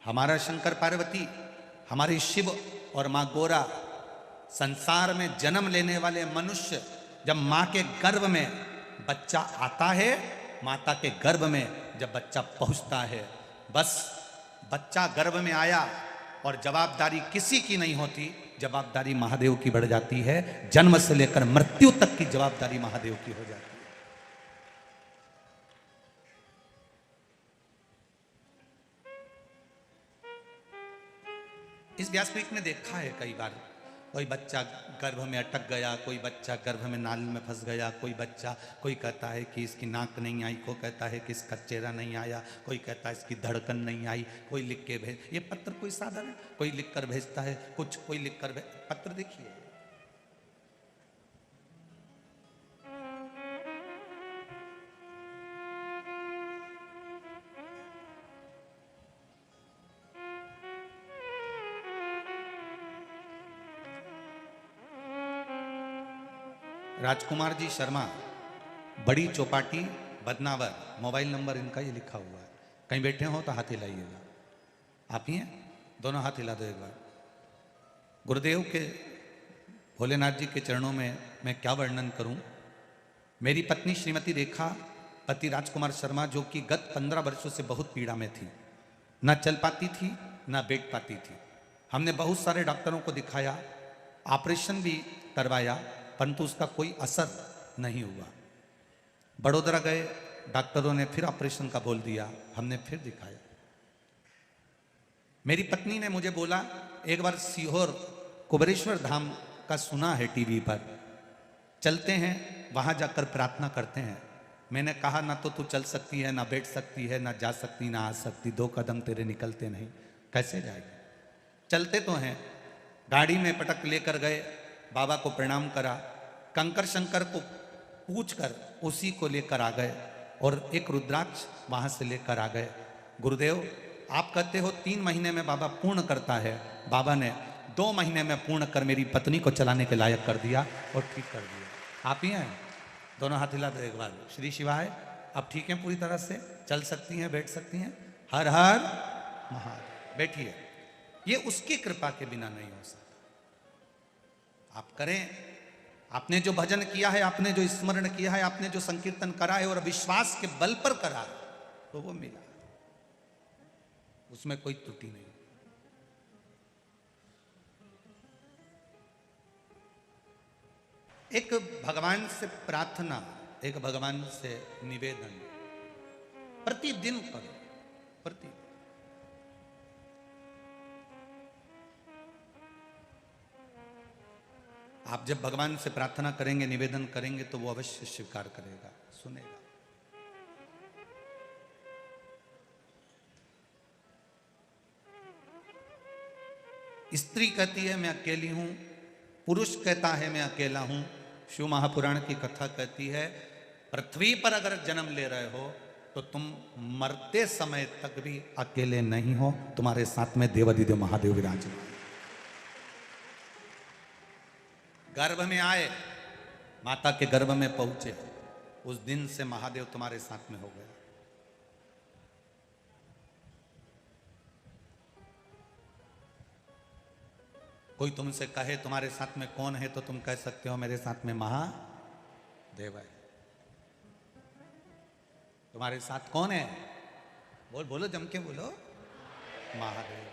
हमारा शंकर पार्वती, हमारे शिव और मां गोरा, संसार में जन्म लेने वाले मनुष्य जब मां के गर्भ में बच्चा आता है, माता के गर्भ में जब बच्चा पहुंचता है, बस बच्चा गर्भ में आया और जवाबदारी किसी की नहीं होती, जवाबदारी महादेव की बढ़ जाती है। जन्म से लेकर मृत्यु तक की जवाबदारी महादेव की हो जाती है। इस व्यासपीठ ने देखा है कई बार, कोई बच्चा गर्भ में अटक गया, कोई बच्चा गर्भ में नाल में फंस गया, कोई कहता है कि इसकी नाक नहीं आई, कोई कहता है कि इसका चेहरा नहीं आया, कोई कहता है इसकी धड़कन नहीं आई, कोई लिख के भेज। ये पत्र कोई साधारण, कोई लिख कर भेजता है कुछ, कोई लिख कर पत्र देखिए। राजकुमार जी शर्मा, बड़ी चौपाटी, बदनावर, मोबाइल नंबर इनका ये लिखा हुआ है। कहीं बैठे हो तो हाथ हिलाइएगा। आप ही हैं? दोनों हाथ हिला दो एक बार। गुरुदेव के, भोलेनाथ जी के चरणों में मैं क्या वर्णन करूं। मेरी पत्नी श्रीमती रेखा, पति राजकुमार शर्मा, जो कि गत 15 वर्षों से बहुत पीड़ा में थी, ना चल पाती थी, ना बैठ पाती थी। हमने बहुत सारे डॉक्टरों को दिखाया, ऑपरेशन भी करवाया, परंतु उसका कोई असर नहीं हुआ। बड़ोदरा गए, डॉक्टरों ने फिर ऑपरेशन का बोल दिया, हमने फिर दिखाया। मेरी पत्नी ने मुझे बोला, एक बार सीहोर कुबेरेश्वर धाम का सुना है टीवी पर, चलते हैं वहां जाकर प्रार्थना करते हैं। मैंने कहा ना तो तू चल सकती है, ना बैठ सकती है, ना जा सकती, ना आ सकती, 2 कदम तेरे निकलते नहीं, कैसे जाएगी? चलते तो हैं। गाड़ी में पटक लेकर गए, बाबा को प्रणाम करा, कंकर शंकर को पूछकर उसी को लेकर आ गए और एक रुद्राक्ष वहां से लेकर आ गए। गुरुदेव आप कहते हो 3 महीने में बाबा पूर्ण करता है, बाबा ने 2 महीने में पूर्ण कर मेरी पत्नी को चलाने के लायक कर दिया और ठीक कर दिया। आप ही हैं? दोनों हाथ हिला दो एक बार। श्री शिवाय। आप ठीक हैं पूरी तरह से? चल सकती हैं, बैठ सकती हैं? हर हर महादेव। बैठिए। ये उसकी कृपा के बिना नहीं हो सकता। आप करें। आपने जो भजन किया है, आपने जो स्मरण किया है, आपने जो संकीर्तन करा है और विश्वास के बल पर करा है, तो वो मिला, उसमें कोई त्रुटि नहीं। एक भगवान से प्रार्थना, एक भगवान से निवेदन प्रतिदिन करो। प्रतिदिन आप जब भगवान से प्रार्थना करेंगे, निवेदन करेंगे, तो वो अवश्य स्वीकार करेगा, सुनेगा। स्त्री कहती है मैं अकेली हूं, पुरुष कहता है मैं अकेला हूं। शिव महापुराण की कथा कहती है पृथ्वी पर अगर जन्म ले रहे हो तो तुम मरते समय तक भी अकेले नहीं हो, तुम्हारे साथ में देवाधिदेव महादेव विराजमान। गर्भ में आए, माता के गर्भ में पहुंचे, उस दिन से महादेव तुम्हारे साथ में हो गया। कोई तुमसे कहे तुम्हारे साथ में कौन है, तो तुम कह सकते हो मेरे साथ में महादेव है। तुम्हारे साथ कौन है? बोल बोलो, जम के बोलो, महादेव।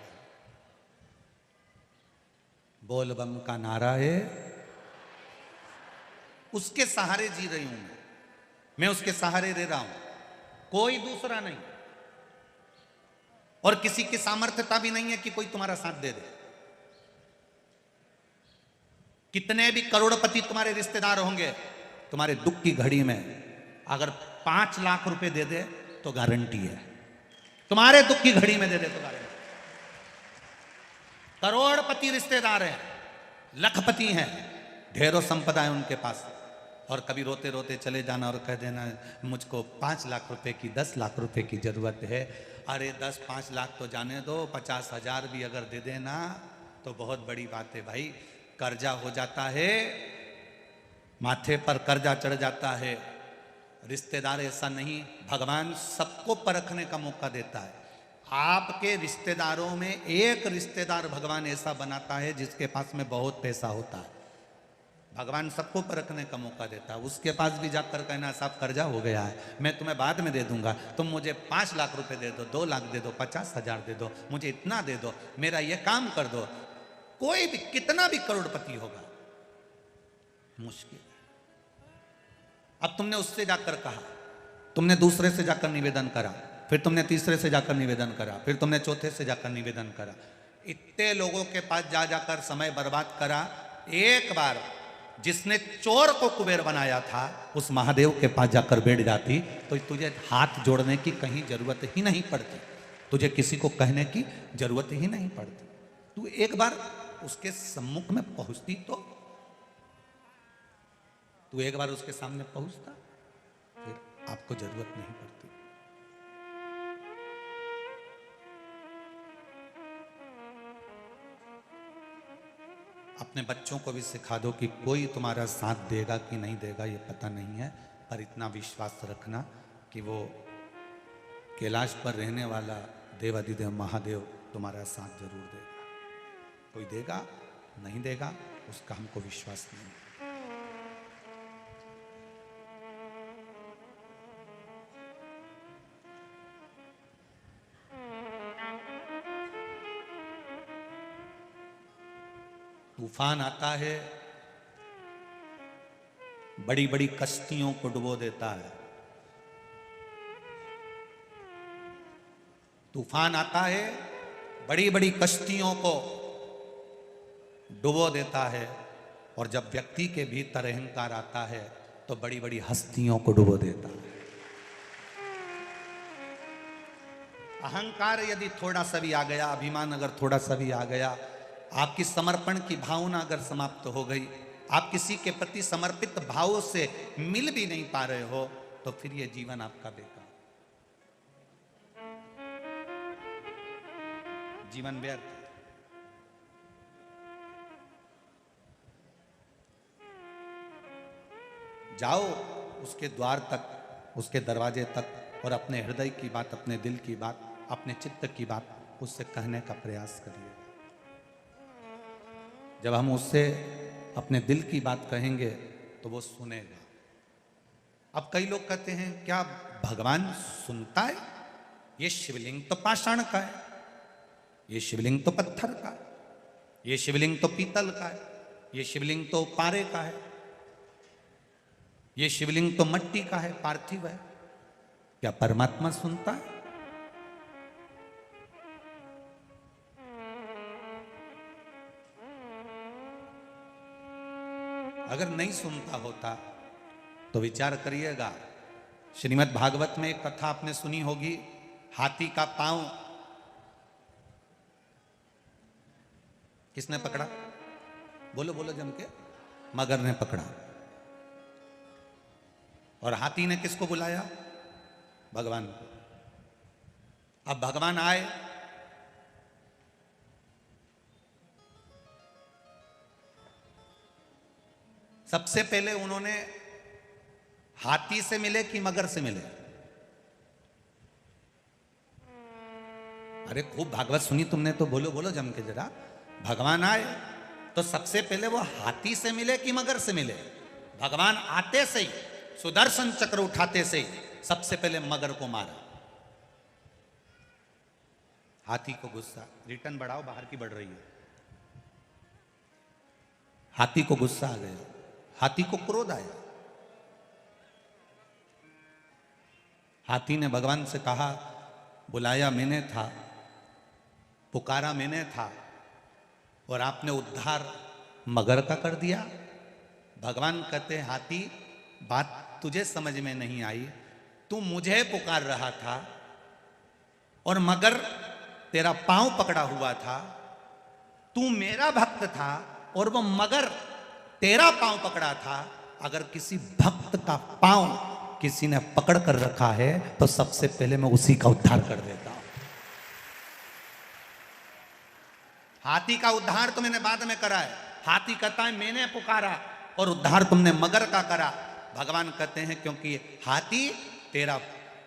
बोल बम का नारा है, उसके सहारे जी रही हूं मैं उसके सहारे रह रहा हूं, कोई दूसरा नहीं। और किसी की सामर्थ्यता भी नहीं है कि कोई तुम्हारा साथ दे दे। कितने भी करोड़पति तुम्हारे रिश्तेदार होंगे, तुम्हारे दुख की घड़ी में अगर 5 लाख रुपए दे दे तो गारंटी है, तुम्हारे दुख की घड़ी में दे दे तो गारंटी। करोड़पति रिश्तेदार हैं, लखपति हैं, ढेरों संपदा है उनके पास, और कभी रोते रोते चले जाना और कह देना मुझको 5 लाख रुपए की, 10 लाख रुपए की जरूरत है। अरे 10-5 लाख तो जाने दो, 50,000 भी अगर दे देना तो बहुत बड़ी बात है भाई। कर्जा हो जाता है, माथे पर कर्जा चढ़ जाता है। रिश्तेदार ऐसा नहीं, भगवान सबको परखने का मौका देता है। आपके रिश्तेदारों में एक रिश्तेदार भगवान ऐसा बनाता है जिसके पास में बहुत पैसा होता है। भगवान सबको परखने का मौका देता है। उसके पास भी जाकर कहना साहब कर्जा हो गया है, मैं तुम्हें बाद में दे दूंगा, तुम मुझे 5 लाख रुपए दे दो, 2 लाख दे दो, 50,000 दे दो, मुझे इतना दे दो, मेरा ये काम कर दो। कोई भी कितना भी करोड़पति होगा, मुश्किल है। अब तुमने उससे जाकर कहा, तुमने दूसरे से जाकर निवेदन करा, फिर तुमने तीसरे से जाकर निवेदन करा, फिर तुमने चौथे से जाकर निवेदन करा। इतने लोगों के पास जा जाकर समय बर्बाद करा। एक बार जिसने चोर को कुबेर बनाया था उस महादेव के पास जाकर बैठ जाती तो तुझे हाथ जोड़ने की कहीं जरूरत ही नहीं पड़ती, तुझे किसी को कहने की जरूरत ही नहीं पड़ती। तू एक बार उसके सम्मुख में पहुंचती तो तू एक बार उसके सामने पहुंचता, फिर आपको जरूरत नहीं पड़ती। अपने बच्चों को भी सिखा दो कि कोई तुम्हारा साथ देगा कि नहीं देगा ये पता नहीं है, पर इतना विश्वास रखना कि वो कैलाश पर रहने वाला देवाधिदेव महादेव तुम्हारा साथ जरूर देगा। कोई देगा नहीं देगा उसका हमको विश्वास नहीं। तूफान आता है, बड़ी बड़ी कश्तियों को डुबो देता है। तूफान आता है, बड़ी बड़ी कश्तियों को डुबो देता है, और जब व्यक्ति के भीतर अहंकार आता है तो बड़ी बड़ी हस्तियों को डुबो देता है। अहंकार यदि थोड़ा सा भी आ गया, अभिमान अगर थोड़ा सा भी आ गया, आपकी समर्पण की भावना अगर समाप्त हो गई, आप किसी के प्रति समर्पित भाव से मिल भी नहीं पा रहे हो, तो फिर ये जीवन आपका बेकार, जीवन व्यर्थ। जाओ उसके द्वार तक, उसके दरवाजे तक, और अपने हृदय की बात, अपने दिल की बात, अपने चित्त की बात उससे कहने का प्रयास करिए। जब हम उससे अपने दिल की बात कहेंगे तो वो सुनेगा। अब कई लोग कहते हैं क्या भगवान सुनता है? ये शिवलिंग तो पाषाण का है, ये शिवलिंग तो पत्थर का है, ये शिवलिंग तो पीतल का है, ये शिवलिंग तो पारे का है, ये शिवलिंग तो मट्टी का है, पार्थिव है। क्या परमात्मा सुनता है? अगर नहीं सुनता होता तो विचार करिएगा। श्रीमद् भागवत में एक कथा आपने सुनी होगी, हाथी का पांव किसने पकड़ा? बोलो बोलो जम के। मगर ने पकड़ा। और हाथी ने किसको बुलाया? भगवान को। अब भगवान आए, सबसे पहले उन्होंने हाथी से मिले कि मगर से मिले? अरे खूब भागवत सुनी तुमने तो बोलो बोलो जम के जरा। भगवान आए तो सबसे पहले वो हाथी से मिले कि मगर से मिले? भगवान आते से ही, सुदर्शन चक्र उठाते से ही सबसे पहले मगर को मारा। हाथी को गुस्सा, रिटर्न बढ़ाओ, बाहर की बढ़ रही है। हाथी को गुस्सा आ गया, हाथी को क्रोध आया। हाथी ने भगवान से कहा, बुलाया मैंने था, पुकारा मैंने था, और आपने उद्धार मगर का कर दिया। भगवान कहते, हाथी बात तुझे समझ में नहीं आई, तू मुझे पुकार रहा था और मगर तेरा पांव पकड़ा हुआ था। तू मेरा भक्त था और वो मगर तेरा पांव पकड़ा था। अगर किसी भक्त का पांव किसी ने पकड़ कर रखा है तो सबसे पहले मैं उसी का उद्धार कर देता हूं। हाथी का उद्धार तो मैंने बाद में करा है। हाथी कहता है मैंने पुकारा और उद्धार तुमने मगर का करा। भगवान कहते हैं क्योंकि हाथी तेरा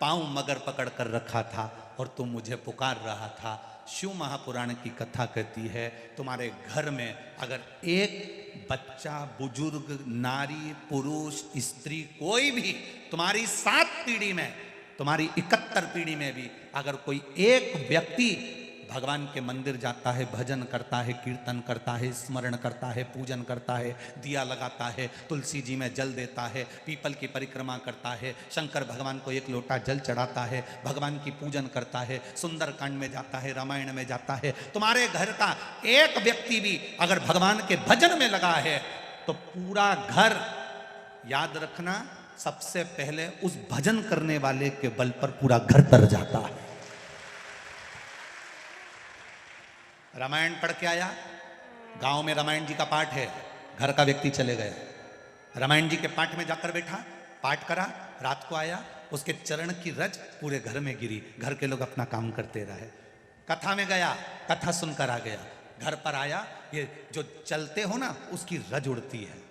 पांव मगर पकड़ कर रखा था और तुम मुझे पुकार रहा था। शिव महापुराण की कथा कहती है, तुम्हारे घर में अगर एक बच्चा, बुजुर्ग, नारी, पुरुष, स्त्री, कोई भी तुम्हारी 7 पीढ़ी में, तुम्हारी 71 पीढ़ी में भी अगर कोई एक व्यक्ति भगवान के मंदिर जाता है, भजन करता है, कीर्तन करता है, स्मरण करता है, पूजन करता है, दिया लगाता है, तुलसी जी में जल देता है, पीपल की परिक्रमा करता है, शंकर भगवान को एक लोटा जल चढ़ाता है, भगवान की पूजन करता है, सुंदर कांड में जाता है, रामायण में जाता है, तुम्हारे घर का एक व्यक्ति भी अगर भगवान के भजन में लगा है तो पूरा घर, याद रखना, सबसे पहले उस भजन करने वाले के बल पर पूरा घर तर जाता है। रामायण पढ़ के आया, गांव में रामायण जी का पाठ है, घर का व्यक्ति चले गया, रामायण जी के पाठ में जाकर बैठा, पाठ करा, रात को आया, उसके चरण की रज पूरे घर में गिरी, घर के लोग अपना काम करते रहे। कथा में गया, कथा सुनकर आ गया, घर पर आया, ये जो चलते हो ना उसकी रज उड़ती है।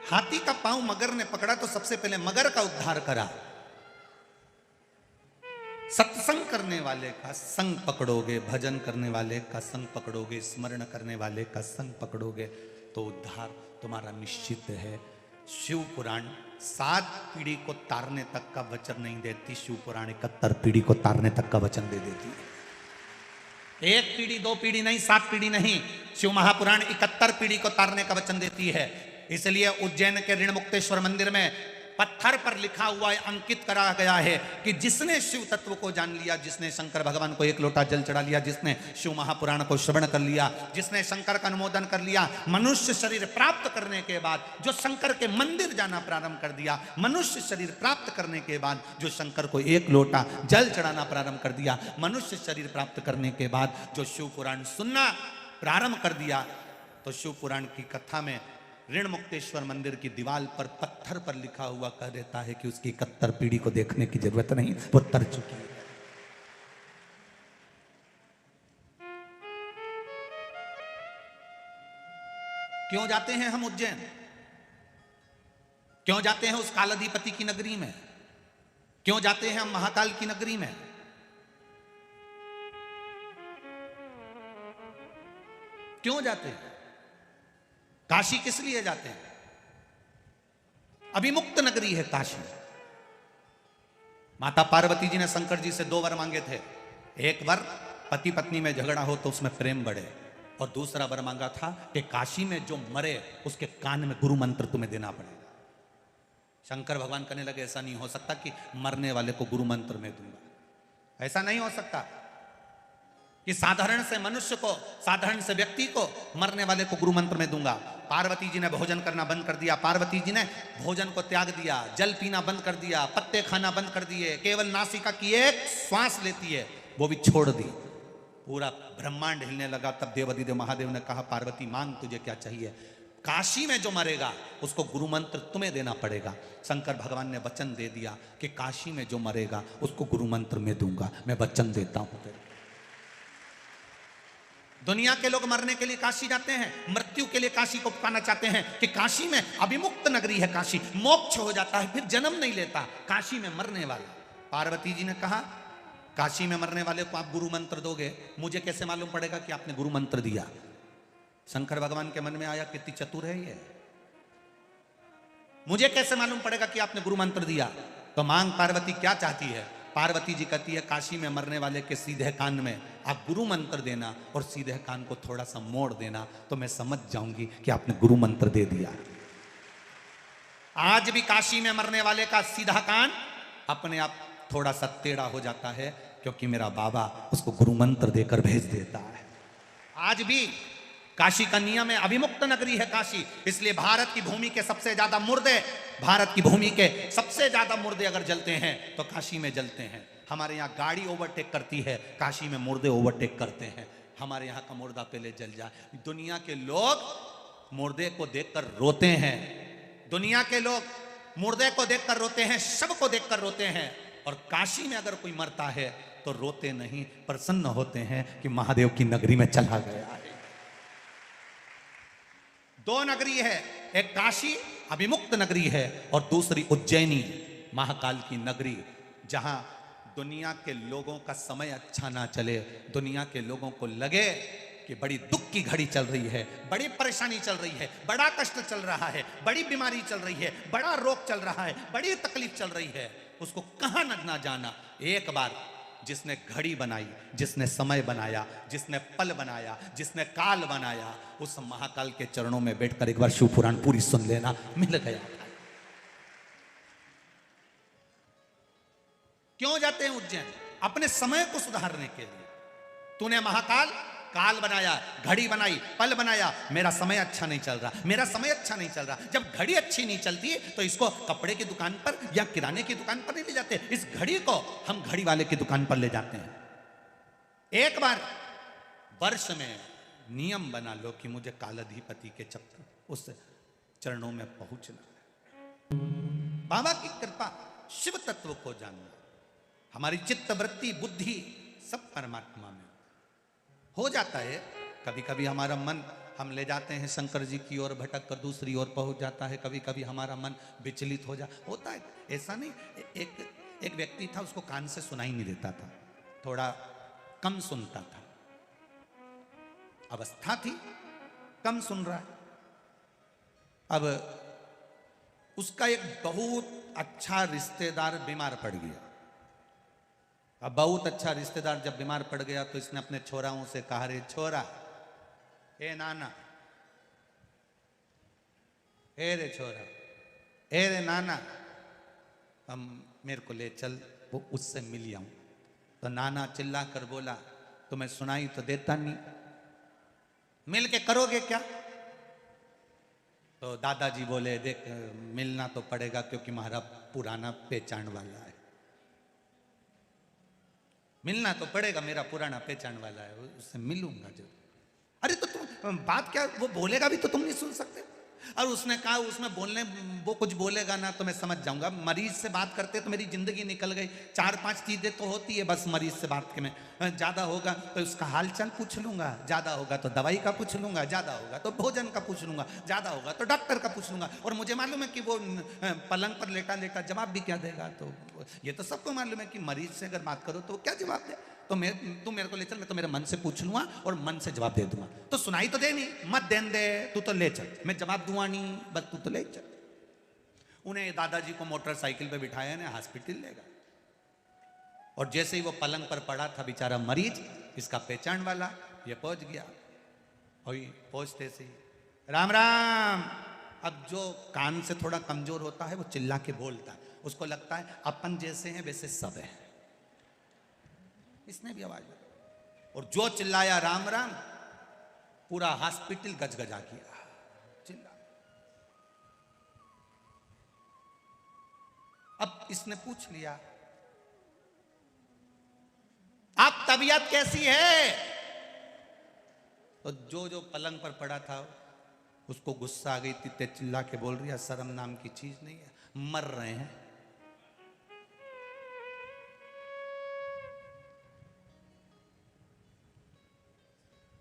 हाथी का पांव मगर ने पकड़ा तो सबसे पहले मगर का उद्धार करा। सत्संग करने वाले का संग पकड़ोगे, भजन करने वाले का संग पकड़ोगे, स्मरण करने वाले का संग पकड़ोगे तो उद्धार तुम्हारा निश्चित है। शिव पुराण 7 पीढ़ी को तारने तक का वचन नहीं देती, शिव पुराण 71 पीढ़ी को तारने तक का वचन दे देती है। 1 पीढ़ी 2 पीढ़ी नहीं, 7 पीढ़ी नहीं, शिव महापुराण 71 पीढ़ी को तारने का वचन देती है। इसलिए उज्जैन के ऋण मुक्तेश्वर मंदिर में पत्थर पर लिखा हुआ है, अंकित करा गया है कि जिसने शिव तत्व को जान लिया, जिसने शंकर भगवान को एक लोटा जल चढ़ा लिया, जिसने शिव महापुराण को श्रवण कर लिया, जिसने शंकर का अनुमोदन कर लिया, मनुष्य शरीर प्राप्त करने के बाद जो शंकर के मंदिर जाना प्रारंभ कर दिया, मनुष्य शरीर प्राप्त करने के बाद जो शंकर को एक लोटा जल चढ़ाना प्रारंभ कर दिया, मनुष्य शरीर प्राप्त करने के बाद जो शिव पुराण सुनना प्रारंभ कर दिया, तो शिव पुराण की कथा में ऋण मुक्तेश्वर मंदिर की दीवार पर पत्थर पर लिखा हुआ कह देता है कि उसकी 71 पीढ़ी को देखने की जरूरत नहीं, वो तर चुकी है। क्यों जाते हैं हम उज्जैन? क्यों जाते हैं उस कालाधिपति की नगरी में? क्यों जाते हैं हम महाकाल की नगरी में? क्यों जाते हैं? काशी किस लिए जाते हैं? अभिमुक्त नगरी है काशी। माता पार्वती जी ने शंकर जी से 2 वर मांगे थे। एक वर पति पत्नी में झगड़ा हो तो उसमें प्रेम बढ़े, और दूसरा वर मांगा था कि काशी में जो मरे उसके कान में गुरु मंत्र तुम्हें देना पड़ेगा। शंकर भगवान कहने लगे ऐसा नहीं हो सकता कि मरने वाले को गुरु मंत्र में दूंगा। ऐसा नहीं हो सकता कि साधारण से मनुष्य को, साधारण से व्यक्ति को, मरने वाले को गुरु मंत्र में दूंगा। पार्वती जी ने भोजन करना बंद कर दिया, पार्वती जी ने भोजन को त्याग दिया, जल पीना बंद कर दिया, पत्ते खाना बंद कर दिए, केवल नासिका की एक श्वास लेती है वो भी छोड़ दी। पूरा ब्रह्मांड हिलने लगा। तब देवाधिदेव महादेव ने कहा पार्वती मांग तुझे क्या चाहिए? काशी में जो मरेगा उसको गुरु मंत्र तुम्हें देना पड़ेगा। शंकर भगवान ने वचन दे दिया कि काशी में जो मरेगा उसको गुरु मंत्र में दूंगा, मैं वचन देता हूं तेरे। दुनिया के लोग मरने के लिए काशी जाते हैं, मृत्यु के लिए काशी को पाना चाहते हैं कि काशी में अभिमुक्त नगरी है, काशी मोक्ष हो जाता है, फिर जन्म नहीं लेता, काशी में मरने वाला। पार्वती जी ने कहा काशी में मरने वाले को आप गुरु मंत्र दोगे, मुझे कैसे मालूम पड़ेगा कि आपने गुरु मंत्र दिया? शंकर भगवान के मन में आया कितनी चतुर है ये, मुझे कैसे मालूम पड़ेगा कि आपने गुरु मंत्र दिया? तो मांग पार्वती क्या चाहती है? पार्वती जी कहती है काशी में मरने वाले के सीधे कान में आप गुरु मंत्र देना और सीधे कान को थोड़ा सा मोड़ देना, तो मैं समझ जाऊंगी कि आपने गुरु मंत्र दे दिया। आज भी काशी में मरने वाले का सीधा कान अपने आप थोड़ा सा टेढ़ा हो जाता है, क्योंकि मेरा बाबा उसको गुरु मंत्र देकर भेज देता है। आज भी काशी का नियम है, अभिमुक्त नगरी है काशी, इसलिए भारत की भूमि के सबसे ज्यादा मुर्दे, भारत की भूमि के सबसे ज्यादा मुर्दे अगर जलते हैं तो काशी में जलते हैं। हमारे यहाँ गाड़ी ओवरटेक करती है, काशी में मुर्दे ओवरटेक करते हैं। हमारे यहाँ का मुर्दा पहले जल जाए। दुनिया के लोग मुर्दे को देखकर रोते हैं, दुनिया के लोग मुर्दे को देखकर रोते हैं, शव को देखकर रोते हैं, और काशी में अगर कोई मरता है तो रोते नहीं, प्रसन्न होते हैं कि महादेव की नगरी में चला गया है। दो नगरी है, एक काशी अभिमुक्त नगरी है और दूसरी उज्जैनी महाकाल की नगरी, जहां दुनिया के लोगों का समय अच्छा ना चले, दुनिया के लोगों को लगे कि बड़ी दुख की घड़ी चल रही है, बड़ी परेशानी चल रही है, बड़ा कष्ट चल रहा है, बड़ी बीमारी चल रही है, बड़ा रोग चल रहा है, बड़ी तकलीफ चल रही है, उसको कहां ना जाना, एक बार जिसने घड़ी बनाई, जिसने समय बनाया, जिसने पल बनाया, जिसने काल बनाया, उस महाकाल के चरणों में बैठकर एक बार शिव पुराण पूरी सुन लेना, मिल गया था। क्यों जाते हैं उज्जैन? अपने समय को सुधारने के लिए। तूने महाकाल काल बनाया, घड़ी बनाई, पल बनाया, मेरा समय अच्छा नहीं चल रहा, मेरा समय अच्छा नहीं चल रहा। जब घड़ी अच्छी नहीं चलती तो इसको कपड़े की दुकान पर या किराने की दुकान पर नहीं ले जाते, इस घड़ी को हम घड़ी वाले की दुकान पर ले जाते हैं। एक बार वर्ष में नियम बना लो कि मुझे कालाधिपति के चक्र उस चरणों में पहुंचना है। बाबा की कृपा, शिव तत्व को जानना, हमारी चित्त वृत्ति बुद्धि सब परमात्मा में हो जाता है। कभी कभी हमारा मन हम ले जाते हैं शंकर जी की ओर, भटक कर दूसरी ओर पहुंच जाता है। कभी कभी हमारा मन विचलित होता है, ऐसा नहीं। एक व्यक्ति था, उसको कान से सुनाई नहीं देता था, थोड़ा कम सुनता था, अवस्था थी, कम सुन रहा है। अब उसका एक बहुत अच्छा रिश्तेदार बीमार पड़ गया। अब बहुत अच्छा रिश्तेदार जब बीमार पड़ गया तो इसने अपने छोराओं से कहा, रे छोरा, ए नाना, ए रे छोरा, ए रे नाना, हम मेरे को ले चल, वो उससे मिल आऊं। तो नाना चिल्ला कर बोला, तुम्हें सुनाई तो देता नहीं, मिल के करोगे क्या? तो दादाजी बोले, देख मिलना तो पड़ेगा क्योंकि हमारा पुराना पहचान वाला है, मिलना तो पड़ेगा, मेरा पुराना पहचान वाला है, उससे मिलूंगा जो। अरे तो तुम बात क्या, वो बोलेगा भी तो तुम नहीं सुन सकते? और उसने कहा उसमें बोलने, वो कुछ बोलेगा ना तो मैं समझ जाऊंगा। मरीज से बात करते तो मेरी जिंदगी निकल गई। 4-5 चीजें तो होती है बस मरीज से बात के में, ज्यादा होगा तो उसका हालचाल पूछ लूंगा, ज्यादा होगा तो दवाई का पूछ लूंगा, ज्यादा होगा तो भोजन का पूछ लूंगा, ज्यादा होगा तो डॉक्टर का पूछ लूंगा। और मुझे मालूम है कि वो पलंग पर लेटा लेटा जवाब भी क्या देगा। तो ये तो सबको मालूम है कि मरीज से अगर बात करो तो क्या जवाब दे। तो तू मेरे को ले चल, मैं तो मेरे मन से पूछ लूंगा और मन से जवाब दे दूंगा। तो सुनाई तो दे नहीं, मत देन दे, तू तो ले चल, मैं जवाब दूंगा नहीं, बस तू तो ले चल। उन्हें दादाजी को मोटरसाइकिल पे बिठाया ने हॉस्पिटल ले गया। और जैसे ही वो पलंग पर पड़ा था बेचारा मरीज, इसका पहचान वाला ये पहुंच गया। और पहुंचते से राम राम। अब जो कान से थोड़ा कमजोर होता है वो चिल्ला के बोलता है, उसको लगता है अपन जैसे हैं वैसे सब है। इसने भी आवाज लगाई और जो चिल्लाया राम राम, पूरा हॉस्पिटल गजगजा किया, चिल्ला। अब इसने पूछ लिया, आप तबीयत कैसी है? तो जो जो पलंग पर पड़ा था उसको गुस्सा आ गई, तिते चिल्ला के बोल रही है, शर्म नाम की चीज नहीं है, मर रहे हैं।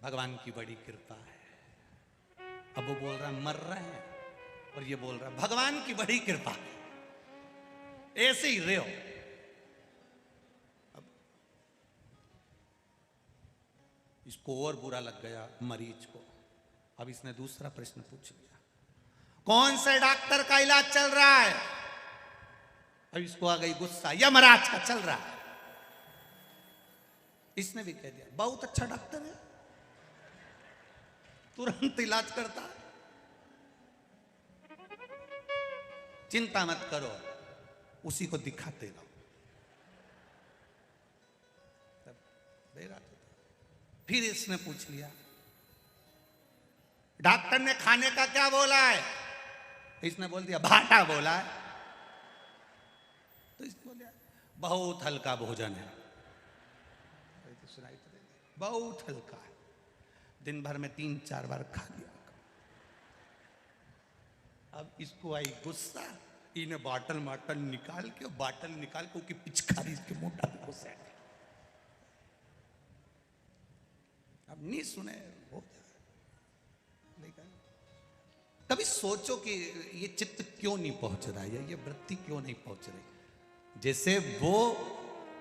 भगवान की बड़ी कृपा है। अब वो बोल रहा मर रहे हैं और ये बोल रहा भगवान की बड़ी कृपा है, ऐसे ही रहो। अब इसको और बुरा लग गया मरीज को। अब इसने दूसरा प्रश्न पूछ लिया, कौन से डॉक्टर का इलाज चल रहा है? अब इसको आ गई गुस्सा, यमराज का चल रहा है। इसने भी कह दिया बहुत अच्छा डॉक्टर है, तुरंत इलाज करता है, चिंता मत करो, उसी को दिखाते रहो। फिर इसने पूछ लिया डॉक्टर ने खाने का क्या बोला है? इसने बोल दिया भाटा बोला है। तो इसने बोला बहुत हल्का भोजन है। तो सुनाई तो बहुत हल्का है, दिन भर में 3-4 बार खा लिया। अब इसको आई गुस्सा, इन्हें बाटल निकाल के उसकी पिचकारी के मुंह डाल घुसा। अब नहीं सुने हो। कभी सोचो कि ये चित्त क्यों नहीं पहुंच रहा है, ये वृत्ति क्यों नहीं पहुंच रही? जैसे वो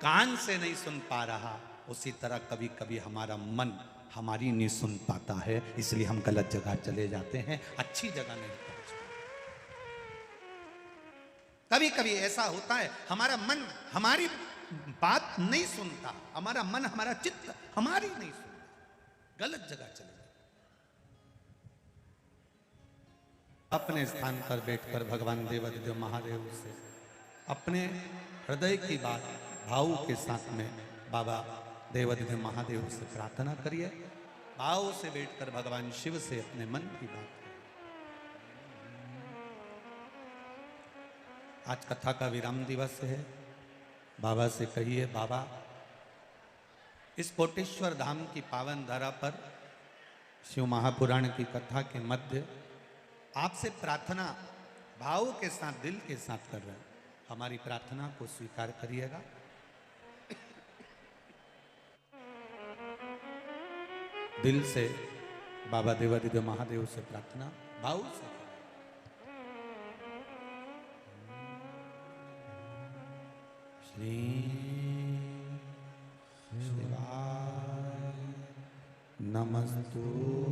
कान से नहीं सुन पा रहा, उसी तरह कभी कभी हमारा मन हमारी नहीं सुन पाता है, इसलिए हम गलत जगह चले जाते हैं, अच्छी जगह नहीं पहुंच पाते। कभी कभी ऐसा होता है हमारा मन हमारी बात नहीं सुनता, हमारा मन हमारा चित्त हमारी नहीं सुनता, गलत जगह चले जाते। अपने स्थान पर बैठकर भगवान देवाधिदेव महादेव से अपने हृदय की बात भाव के साथ में बाबा देवाधिदेव महादेव से प्रार्थना करिए। भाव से बैठकर भगवान शिव से अपने मन की बात। आज कथा का विराम दिवस है। बाबा से कहिए बाबा इस कोटेश्वर धाम की पावन धरा पर शिव महापुराण की कथा के मध्य आपसे प्रार्थना भाव के साथ दिल के साथ कर रहे हैं, हमारी प्रार्थना को स्वीकार करिएगा। दिल से बाबा देवाधिदेव महादेव से प्रार्थना भाव से। श्री शिवाय नमस्तुभ्यं,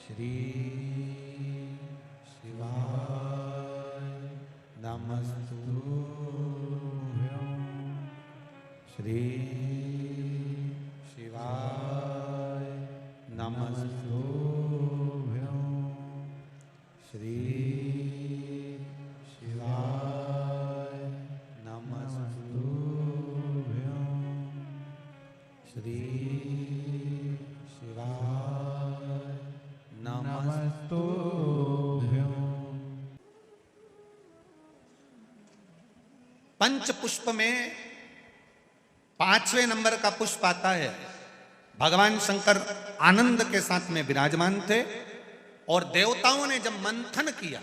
श्री शिवाय नमस्तुभ्यं, श्री शिवाय नमस्तुभ्यं, श्री शिवाय नमस्तुभ्यं, श्री शिवाय नमस्तुभ्यं। पंच पुष्प में 5वें नंबर का पुष्प आता है। भगवान शंकर आनंद के साथ में विराजमान थे और देवताओं ने जब मंथन किया,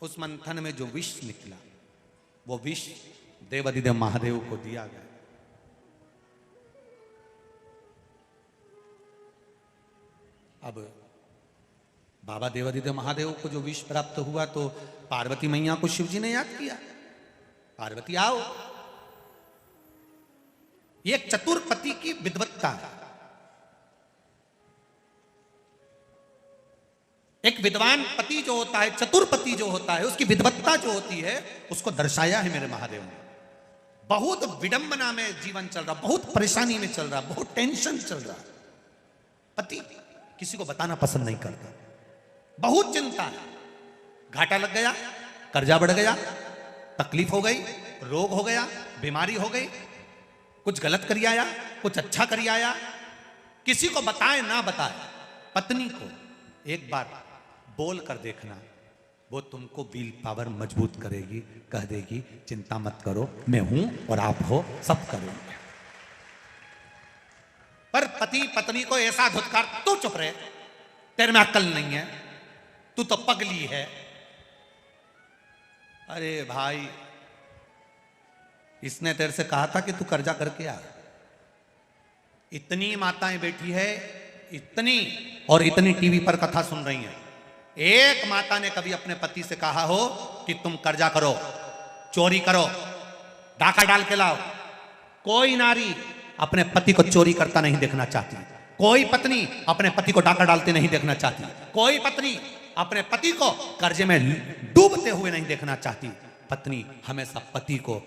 उस मंथन में जो विष निकला वो विष देवाधिदेव महादेव को दिया गया। अब बाबा देवाधिदेव महादेव को जो विष प्राप्त हुआ तो पार्वती मैया को शिव जी ने याद किया, पार्वती आओ। ये एक चतुर्पति की विद्वत्ता है। एक विद्वान पति जो होता है, चतुर्पति जो होता है, उसकी विद्वत्ता जो होती है उसको दर्शाया है मेरे महादेव ने। बहुत विडंबना में जीवन चल रहा, बहुत परेशानी में चल रहा, बहुत टेंशन चल रहा। पति किसी को बताना पसंद नहीं करता, बहुत चिंता है। घाटा लग गया, कर्जा बढ़ गया, तकलीफ हो गई, रोग हो गया, बीमारी हो गई, कुछ गलत करी आया, कुछ अच्छा करी आया। किसी को बताए ना बताए, पत्नी को एक बार बोल कर देखना, वो तुमको विल पावर मजबूत करेगी, कह देगी चिंता मत करो, मैं हूं और आप हो, सब करेंगे। पर पति पत्नी को ऐसा धुतकार, तू चुप रहे, तेरे में अक्ल नहीं है, तू तो पगली है। अरे भाई, इसने तेरे से कहा था कि तू कर्जा करके आ, इतनी माताएं बैठी है, इतनी, और इतनी टीवी पर कथा सुन रही हैं। एक माता ने कभी अपने पति से कहा हो कि तुम कर्जा करो, चोरी करो, डाका डाल के लाओ? कोई नारी अपने पति को चोरी करता नहीं देखना चाहती। कोई पत्नी अपने पति को डाका डालते नहीं देखना चाहती। कोई पत्नी अपने पति को कर्जे में डूबते हुए नहीं देखना चाहती। पत्नी हमेशा पति को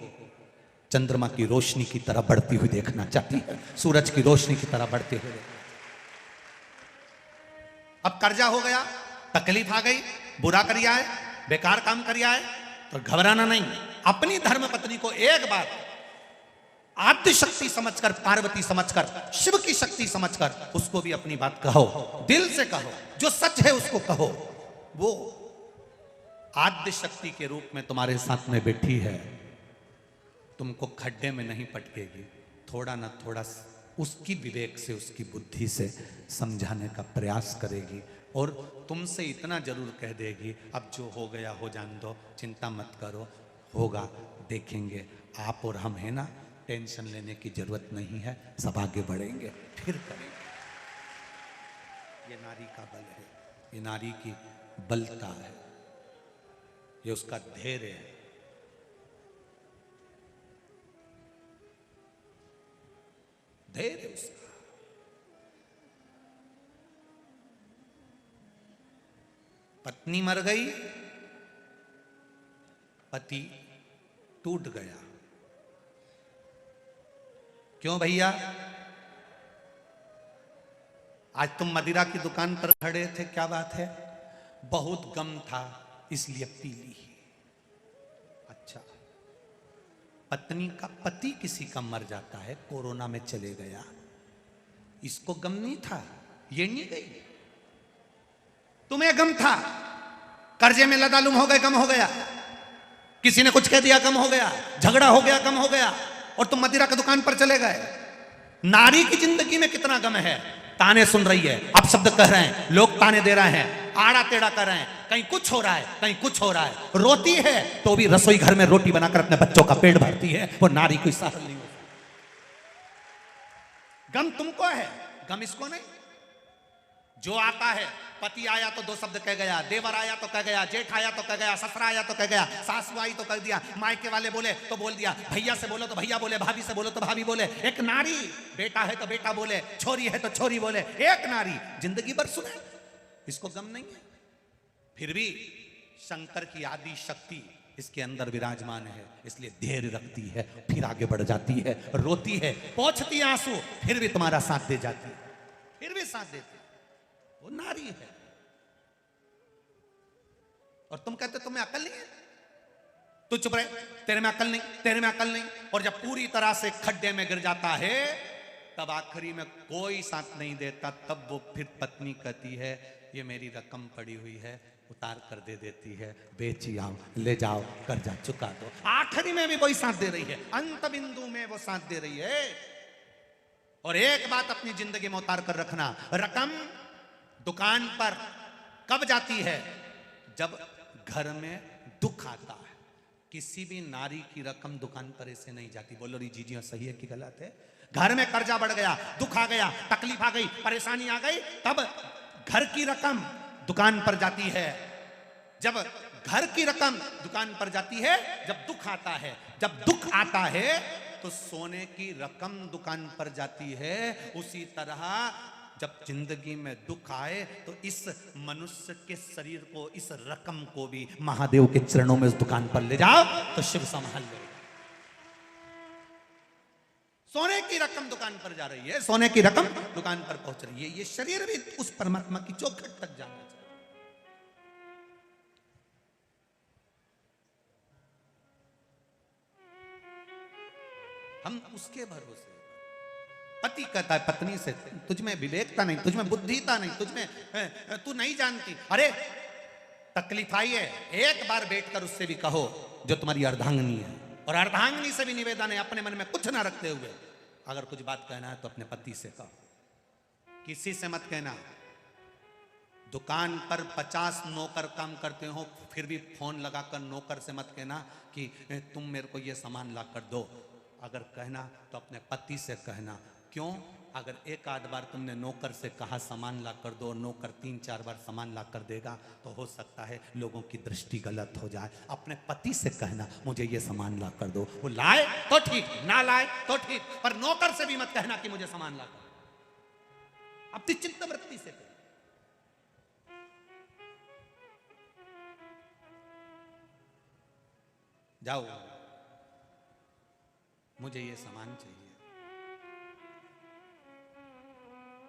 चंद्रमा की रोशनी की तरह बढ़ती हुई देखना चाहती है, सूरज की रोशनी की तरह बढ़ते हुए। अब कर्जा हो गया, तकलीफ आ गई, बुरा करिया है, बेकार काम करिया है, तो घबराना नहीं। अपनी धर्म पत्नी को एक बार आद्य शक्ति समझकर, पार्वती समझकर, शिव की शक्ति समझकर उसको भी अपनी बात कहो, दिल से कहो, जो सच है उसको कहो। वो आद्य शक्ति के रूप में तुम्हारे साथ में बैठी है, तुमको खड्डे में नहीं पटकेगी। थोड़ा ना थोड़ा उसकी विवेक से, उसकी बुद्धि से समझाने का प्रयास करेगी, और तुमसे इतना जरूर कह देगी, अब जो हो गया हो जान दो, चिंता मत करो, होगा, देखेंगे। आप और हम है ना, टेंशन लेने की जरूरत नहीं है, सब आगे बढ़ेंगे, फिर करेंगे। ये नारी का बल है, ये नारी की बलता है, ये उसका धैर्य है। धैर्य उसका। पत्नी मर गई, पति टूट गया। क्यों भैया? आज तुम मदिरा की दुकान पर खड़े थे, क्या बात है? बहुत गम था इसलिए पी ली। अच्छा, पत्नी का पति किसी का मर जाता है, कोरोना में चले गया, इसको गम नहीं था, ये नहीं गई। तुम्हें गम था, कर्जे में लदालुम हो गए, गम हो गया, किसी ने कुछ कह दिया, गम हो गया, झगड़ा हो गया, गम हो गया, और तुम मदिरा की दुकान पर चले गए। नारी की जिंदगी में कितना गम है। ताने सुन रही है, आप शब्द कह रहे हैं, लोग ताने दे रहे हैं, आड़ा टेढ़ा कर रहे हैं, कहीं कुछ हो रहा है, कहीं कुछ हो रहा है। रोती है तो भी रसोई घर में रोटी बनाकर अपने बच्चों का पेट भरती है। वो नारी कोई सहल नहीं होती। गम तुमको है, गम इसको नहीं। जो आता है, पति आया तो दो शब्द कह गया, देवर आया तो कह गया, जेठ आया तो कह गया, ससुरा आया तो कह गया, सासू आई तो कह दिया, मायके वाले बोले तो बोल दिया, भैया से बोलो तो भैया बोले, भाभी से बोलो तो भाभी बोले। एक नारी, बेटा है तो बेटा बोले, छोरी है तो छोरी बोले। एक नारी जिंदगी भर सुने, इसको गम नहीं है। फिर भी शंकर की आदि शक्ति इसके अंदर विराजमान है, इसलिए धैर्य रखती है, फिर आगे बढ़ जाती है, रोती है, पोंछती है आंसू, फिर भी तुम्हारा साथ दे जाती है, फिर भी साथ देती है। वो नारी है। और तुम कहते तुम्हें अकल नहीं है, तू चुप रहे, तेरे में अकल नहीं, तेरे में अकल नहीं। और जब पूरी तरह से खड्डे में गिर जाता है, तब आखिरी में कोई साथ नहीं देता, तब वो फिर पत्नी कहती है, ये मेरी रकम पड़ी हुई है, उतार कर दे देती है, बेची आओ, ले जाओ, कर्जा चुका दो। आखिरी में भी कोई साथ दे रही है, अंत बिंदु में वो साथ दे रही है। और एक बात अपनी जिंदगी में उतार कर रखना, रकम दुकान पर कब जाती है? जब घर में दुख आता है। किसी भी नारी की रकम दुकान पर ऐसे नहीं जाती। बोलो री जीजी सही है कि गलत है? घर में कर्जा बढ़ गया, दुख आ गया, तकलीफ आ गई, परेशानी आ गई, तब घर की रकम दुकान पर जाती है। जब घर की रकम दुकान पर जाती है, जब दुख आता है, जब दुख आता है तो सोने की रकम दुकान पर जाती है। उसी तरह जब जिंदगी में दुख आए तो इस मनुष्य के शरीर को, इस रकम को भी महादेव के चरणों में उस दुकान पर ले जाओ तो शिव संभाल ले। सोने की रकम दुकान पर जा रही है, सोने की रकम दुकान पर पहुंच रही है। ये शरीर भी उस परमात्मा की चौखट तक जाना चाहिए। हम उसके भरोसे। पति कहता है पत्नी से, तुझमें विवेकता नहीं, तुझमें बुद्धिता नहीं, तुझमें, तू नहीं जानती। अरे तकलीफ आई है, एक बार बैठकर उससे भी कहो जो तुम्हारी अर्धांगिनी है, और अर्धांगिनी से भी निवेदन है, अपने मन में कुछ ना रखते हुए अगर कुछ बात कहना है तो अपने पति से कहो, किसी से मत कहना। दुकान पर 50 नौकर काम करते हो, फिर भी फोन लगाकर नौकर से मत कहना कि तुम मेरे को ये सामान ला कर दो। अगर कहना तो अपने पति से कहना। क्यों? अगर एक आध बार तुमने नौकर से कहा सामान ला कर दो और नौकर 3-4 बार सामान ला कर देगा तो हो सकता है लोगों की दृष्टि गलत हो जाए। अपने पति से कहना मुझे ये सामान ला कर दो, वो लाए तो ठीक, ना लाए तो ठीक, पर नौकर से भी मत कहना कि मुझे सामान ला कर। अपनी चित्त वृत्ति से कह। जाओ मुझे ये सामान चाहिए।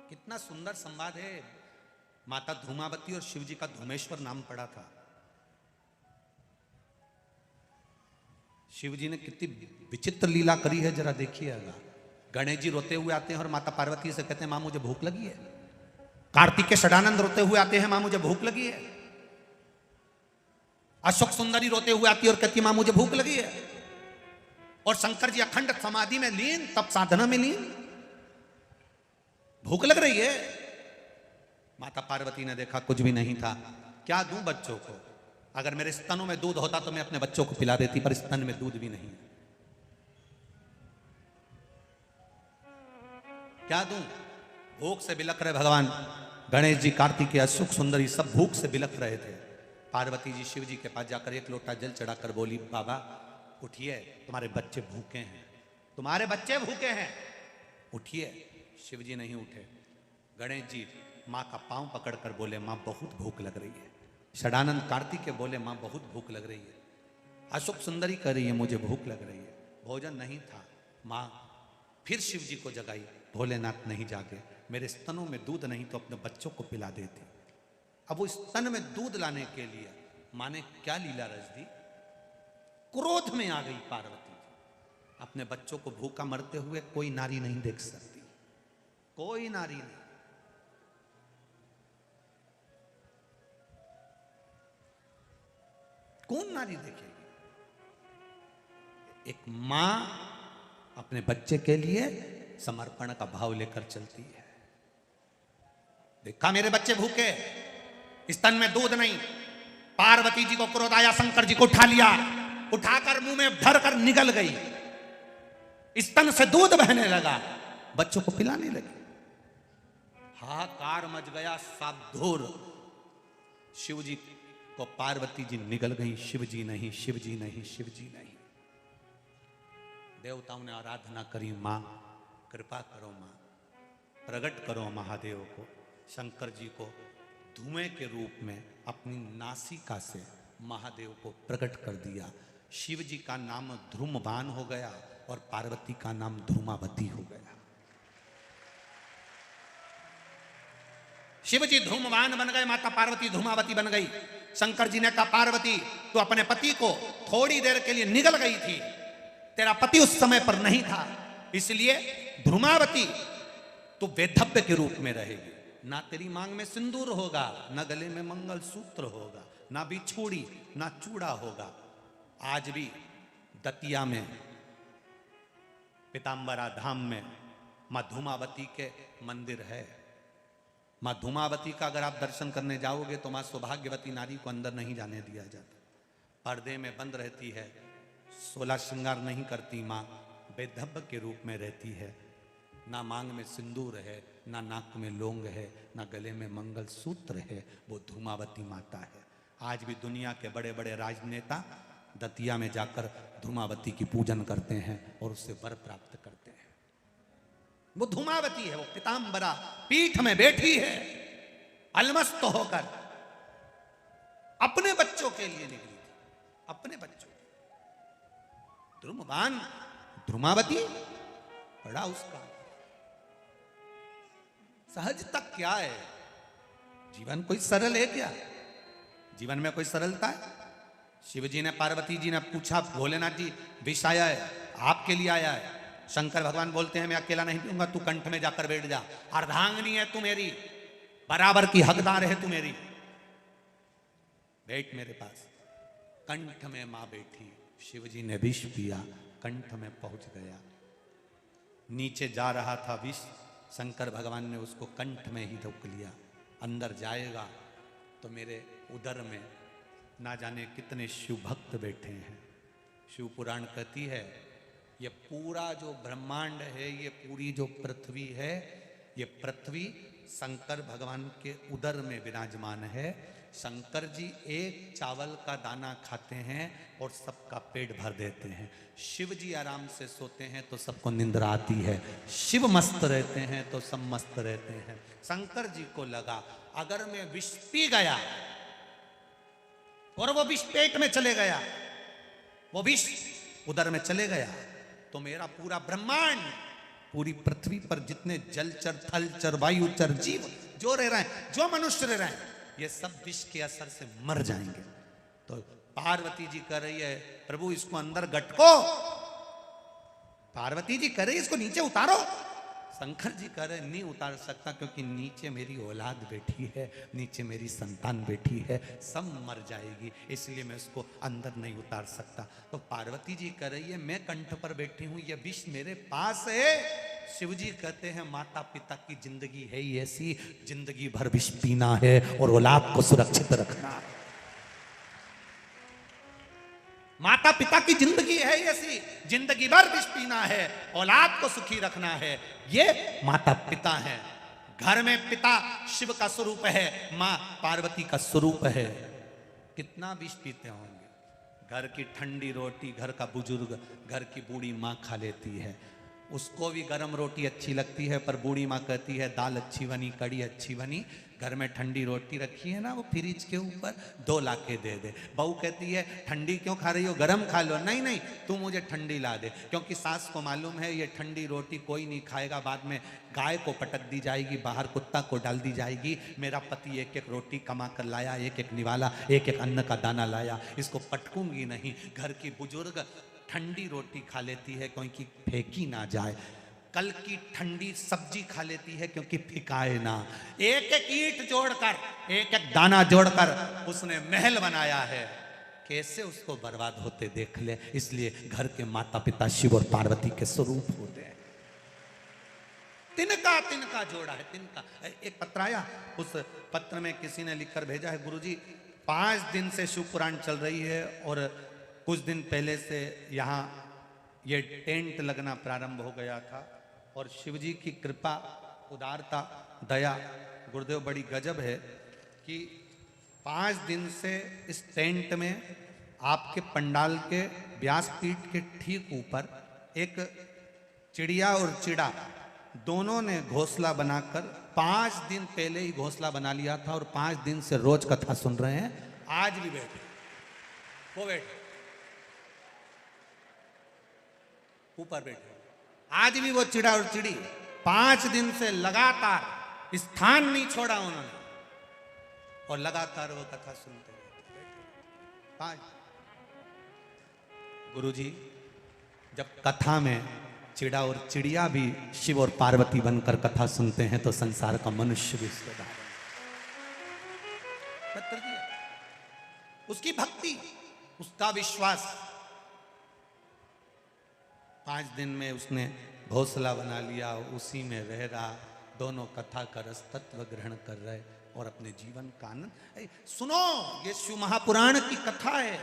कितना सुंदर संवाद है। माता धूमावती और शिवजी का धूमेश्वर नाम पड़ा था। शिवजी ने कितनी विचित्र लीला करी है जरा देखिएगा। गणेश जी रोते हुए आते हैं और माता पार्वती से कहते हैं मां मुझे भूख लगी है। कार्तिक के षडानंद रोते हुए आते हैं मां मुझे भूख लगी है। अशोक सुंदरी रोते हुए आती है और कहती है मां मुझे भूख लगी है। और शंकर जी अखंड समाधि में लीन, तप साधना में लीन, भूख लग रही है। माता पार्वती ने देखा कुछ भी नहीं था। क्या दूं बच्चों को? अगर मेरे स्तनों में दूध होता तो मैं अपने बच्चों को पिला देती, पर स्तन में दूध भी नहीं है। क्या दूं? भूख से बिलख रहे भगवान गणेश जी, कार्तिकेय, अशोक सुंदरी सब भूख से बिलख रहे थे। पार्वती जी शिव जी के पास जाकर एक लोटा जल चढ़ाकर बोली, बाबा उठिए, तुम्हारे बच्चे भूखे हैं, तुम्हारे बच्चे भूखे हैं, उठिए। शिव जी नहीं उठे। गणेश जी माँ का पांव पकड़कर बोले, माँ बहुत भूख लग रही है। षडानंद कार्तिक बोले, माँ बहुत भूख लग रही है। अशोक सुंदरी कह रही है मुझे भूख लग रही है। भोजन नहीं था। माँ फिर शिव जी को जगाई, भोलेनाथ नहीं जागे, मेरे स्तनों में दूध नहीं तो अपने बच्चों को पिला देती। अब वो स्तन में दूध लाने के लिए माँ ने क्या लीला रच दी। क्रोध में आ गई पार्वती। अपने बच्चों को भूखा मरते हुए कोई नारी नहीं देख सकती, कोई नारी नहीं। कौन नारी देखेगी? एक मां अपने बच्चे के लिए समर्पण का भाव लेकर चलती है। देखा मेरे बच्चे भूखे, स्तन में दूध नहीं। पार्वती जी को क्रोध आया, शंकर जी को उठा लिया, उठाकर मुंह में भरकर निगल गई। स्तन से दूध बहने लगा, बच्चों को पिलाने लगी। हाहाकार मच गया, साबधूर। शिव जी को पार्वती जी निगल गई, शिव जी नहीं, शिव जी नहीं, शिव जी नहीं। देवताओं ने आराधना करी, मां कृपा करो, मां प्रकट करो महादेव को। शंकर जी को धुएं के रूप में अपनी नासिका से महादेव को प्रकट कर दिया। शिव जी का नाम ध्रुमवान हो गया और पार्वती का नाम धूमावती हो गया। शिव जी धूमवान बन गए, माता पार्वती धूमावती बन गई। शंकर जी ने कहा, पार्वती तो अपने पति को थोड़ी देर के लिए निगल गई थी, तेरा पति उस समय पर नहीं था, इसलिए धूमावती तो वेधव्य के रूप में रहेगी। ना तेरी मांग में सिंदूर होगा, ना गले में मंगल सूत्र होगा, ना बिछोड़ी, ना चूड़ा होगा। आज भी दतिया में पीताम्बरा धाम में मां धूमावती के मंदिर है। मां धूमावती का अगर आप दर्शन करने जाओगे तो मां सौभाग्यवती नारी को अंदर नहीं जाने दिया जाता, पर्दे में बंद रहती है, 16 श्रृंगार नहीं करती। मां बेधब्ब के रूप में रहती है। ना मांग में सिंदूर है, ना नाक में लौंग है, ना गले में मंगल सूत्र है। वो धूमावती माता है। आज भी दुनिया के बड़े बड़े राजनेता दतिया में जाकर धूमावती की पूजन करते हैं और उससे वर प्राप्त करते हैं। वो धूमावती है, वो पीताम्बरा पीठ में बैठी है, अलमस्त होकर अपने बच्चों के लिए निकली थी, अपने बच्चों। ध्रुमवान ध्रुमावती पड़ा उसका। सहजता क्या है? जीवन कोई सरल है क्या? जीवन में कोई सरलता है? शिव जी ने, पार्वती जी ने पूछा, भोलेनाथ जी विष आया है, आपके लिए आया है। शंकर भगवान बोलते हैं मैं अकेला नहीं पीऊंगा, तू कंठ में जाकर बैठ जा, अर्धांगिनी है तू मेरी, बराबर की हकदार है तू मेरी, बैठ मेरे पास। कंठ में मां बैठी, शिव जी ने विष पिया, कंठ में पहुंच गया। नीचे जा रहा था विष, शंकर भगवान ने उसको कंठ में ही रोक लिया। अंदर जाएगा तो मेरे उदर में ना जाने कितने शिव भक्त बैठे हैं। शिव पुराण कहती है ये पूरा जो ब्रह्मांड है, ये पूरी जो पृथ्वी है, ये पृथ्वी शंकर भगवान के उदर में विराजमान है। शंकर जी एक चावल का दाना खाते हैं और सबका पेट भर देते हैं। शिव जी आराम से सोते हैं तो सबको निंद्रा आती है। शिव मस्त रहते हैं तो सब मस्त रहते हैं। शंकर जी को लगा अगर मैं विष पी गया और वो विष पेट में चले गया, वो विष उदर में चले गया, तो मेरा पूरा ब्रह्मांड, पूरी पृथ्वी पर जितने जलचर, थलचर, वायुचर जीव जो रह रहे हैं, जो मनुष्य रह रहे हैं, ये सब विष के असर से मर जाएंगे। तो पार्वती जी कह रही है प्रभु इसको अंदर गटको, पार्वती जी कह रही है इसको नीचे उतारो। शंकर जी कह रहे नहीं उतार सकता क्योंकि नीचे मेरी औलाद बैठी है, नीचे मेरी संतान बैठी है, सब मर जाएगी, इसलिए मैं उसको अंदर नहीं उतार सकता। तो पार्वती जी कह रही है मैं कंठ पर बैठी हूं, यह विष मेरे पास है। शिव जी कहते हैं माता पिता की जिंदगी है ही ऐसी, जिंदगी भर विष पीना है और औलाद को सुरक्षित रखना है। माता पिता की जिंदगी है ऐसी, जिंदगी भर विष पीना है, औलाद को सुखी रखना है। ये माता पिता है। घर में पिता शिव का स्वरूप है, मां पार्वती का स्वरूप है। कितना विष पीते होंगे। घर की ठंडी रोटी घर का बुजुर्ग, घर की बूढ़ी मां खा लेती है, उसको भी गर्म रोटी अच्छी लगती है, पर बूढ़ी माँ कहती है दाल अच्छी बनी, कड़ी अच्छी बनी। घर में ठंडी रोटी रखी है ना, वो फ्रिज के ऊपर 2 ला के दे दे। बहू कहती है ठंडी क्यों खा रही हो, गरम खा लो। नहीं नहीं तू मुझे ठंडी ला दे, क्योंकि सास को मालूम है ये ठंडी रोटी कोई नहीं खाएगा, बाद में गाय को पटक दी जाएगी, बाहर कुत्ता को डाल दी जाएगी। मेरा पति एक एक रोटी कमा कर लाया, एक एक निवाला, एक एक अन्न का दाना लाया, इसको पटकूंगी नहीं। घर की बुजुर्ग ठंडी रोटी खा लेती है क्योंकि फेंकी ना जाए, कल की ठंडी सब्जी खा लेती है क्योंकि फिकाए ना। एक एक ईंट जोड़कर, एक एक दाना जोड़कर उसने महल बनाया है, कैसे उसको बर्बाद होते देख ले। इसलिए घर के माता पिता शिव और पार्वती के स्वरूप होते हैं। तिनका तिनका जोड़ा है, तिनका। एक पत्र आया, उस पत्र में किसी ने लिखकर भेजा है गुरुजी 5 दिन से शिव पुराण चल रही है और कुछ दिन पहले से यहाँ ये टेंट लगना प्रारंभ हो गया था, और शिवजी की कृपा, उदारता, दया, गुरुदेव बड़ी गजब है कि 5 दिन से इस टेंट में आपके पंडाल के व्यासपीठ के ठीक ऊपर एक चिड़िया और चिड़ा दोनों ने घोंसला बनाकर 5 दिन पहले ही घोंसला बना लिया था, और 5 दिन से रोज कथा सुन रहे हैं। आज भी बैठे, वो बैठे ऊपर बैठे, आज भी वो चिड़ा और चिड़ी 5 दिन से लगातार स्थान नहीं छोड़ा उन्होंने, और लगातार वो कथा सुनते रहते। 5 गुरुजी जब कथा में चिड़ा और चिड़िया भी शिव और पार्वती बनकर कथा सुनते हैं तो संसार का मनुष्य भी सुधार। पत्र दिया, उसकी भक्ति, उसका विश्वास। 5 दिन में उसने घोंसला बना लिया, उसी में रह रहा, दोनों कथा का रस तत्व ग्रहण कर रहे और अपने जीवन का आनंद। सुनो, ये शिव महापुराण की कथा है,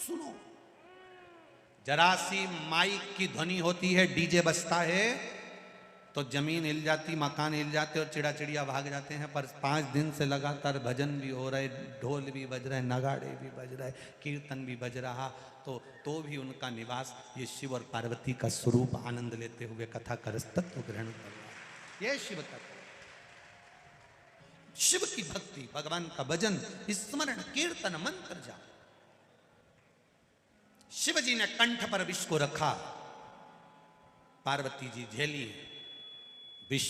सुनो। जरा सी माइक की ध्वनि होती है, डीजे बजता है तो जमीन हिल जाती, मकान हिल जाते और चिड़ा चिड़िया भाग जाते हैं। पर 5 दिन से लगातार भजन भी हो रहे, ढोल भी बज रहे, नगाड़े भी बज रहे, कीर्तन भी बज रहा, तो भी उनका निवास ये शिव और पार्वती का स्वरूप आनंद लेते हुए कथा का तत्व ग्रहण कर रहा। ये शिव तत्व, शिव की भक्ति, भगवान का भजन, स्मरण, कीर्तन, मंत्र जाप। शिव जी ने कंठ पर विष को रखा, पार्वती जी झेली, विष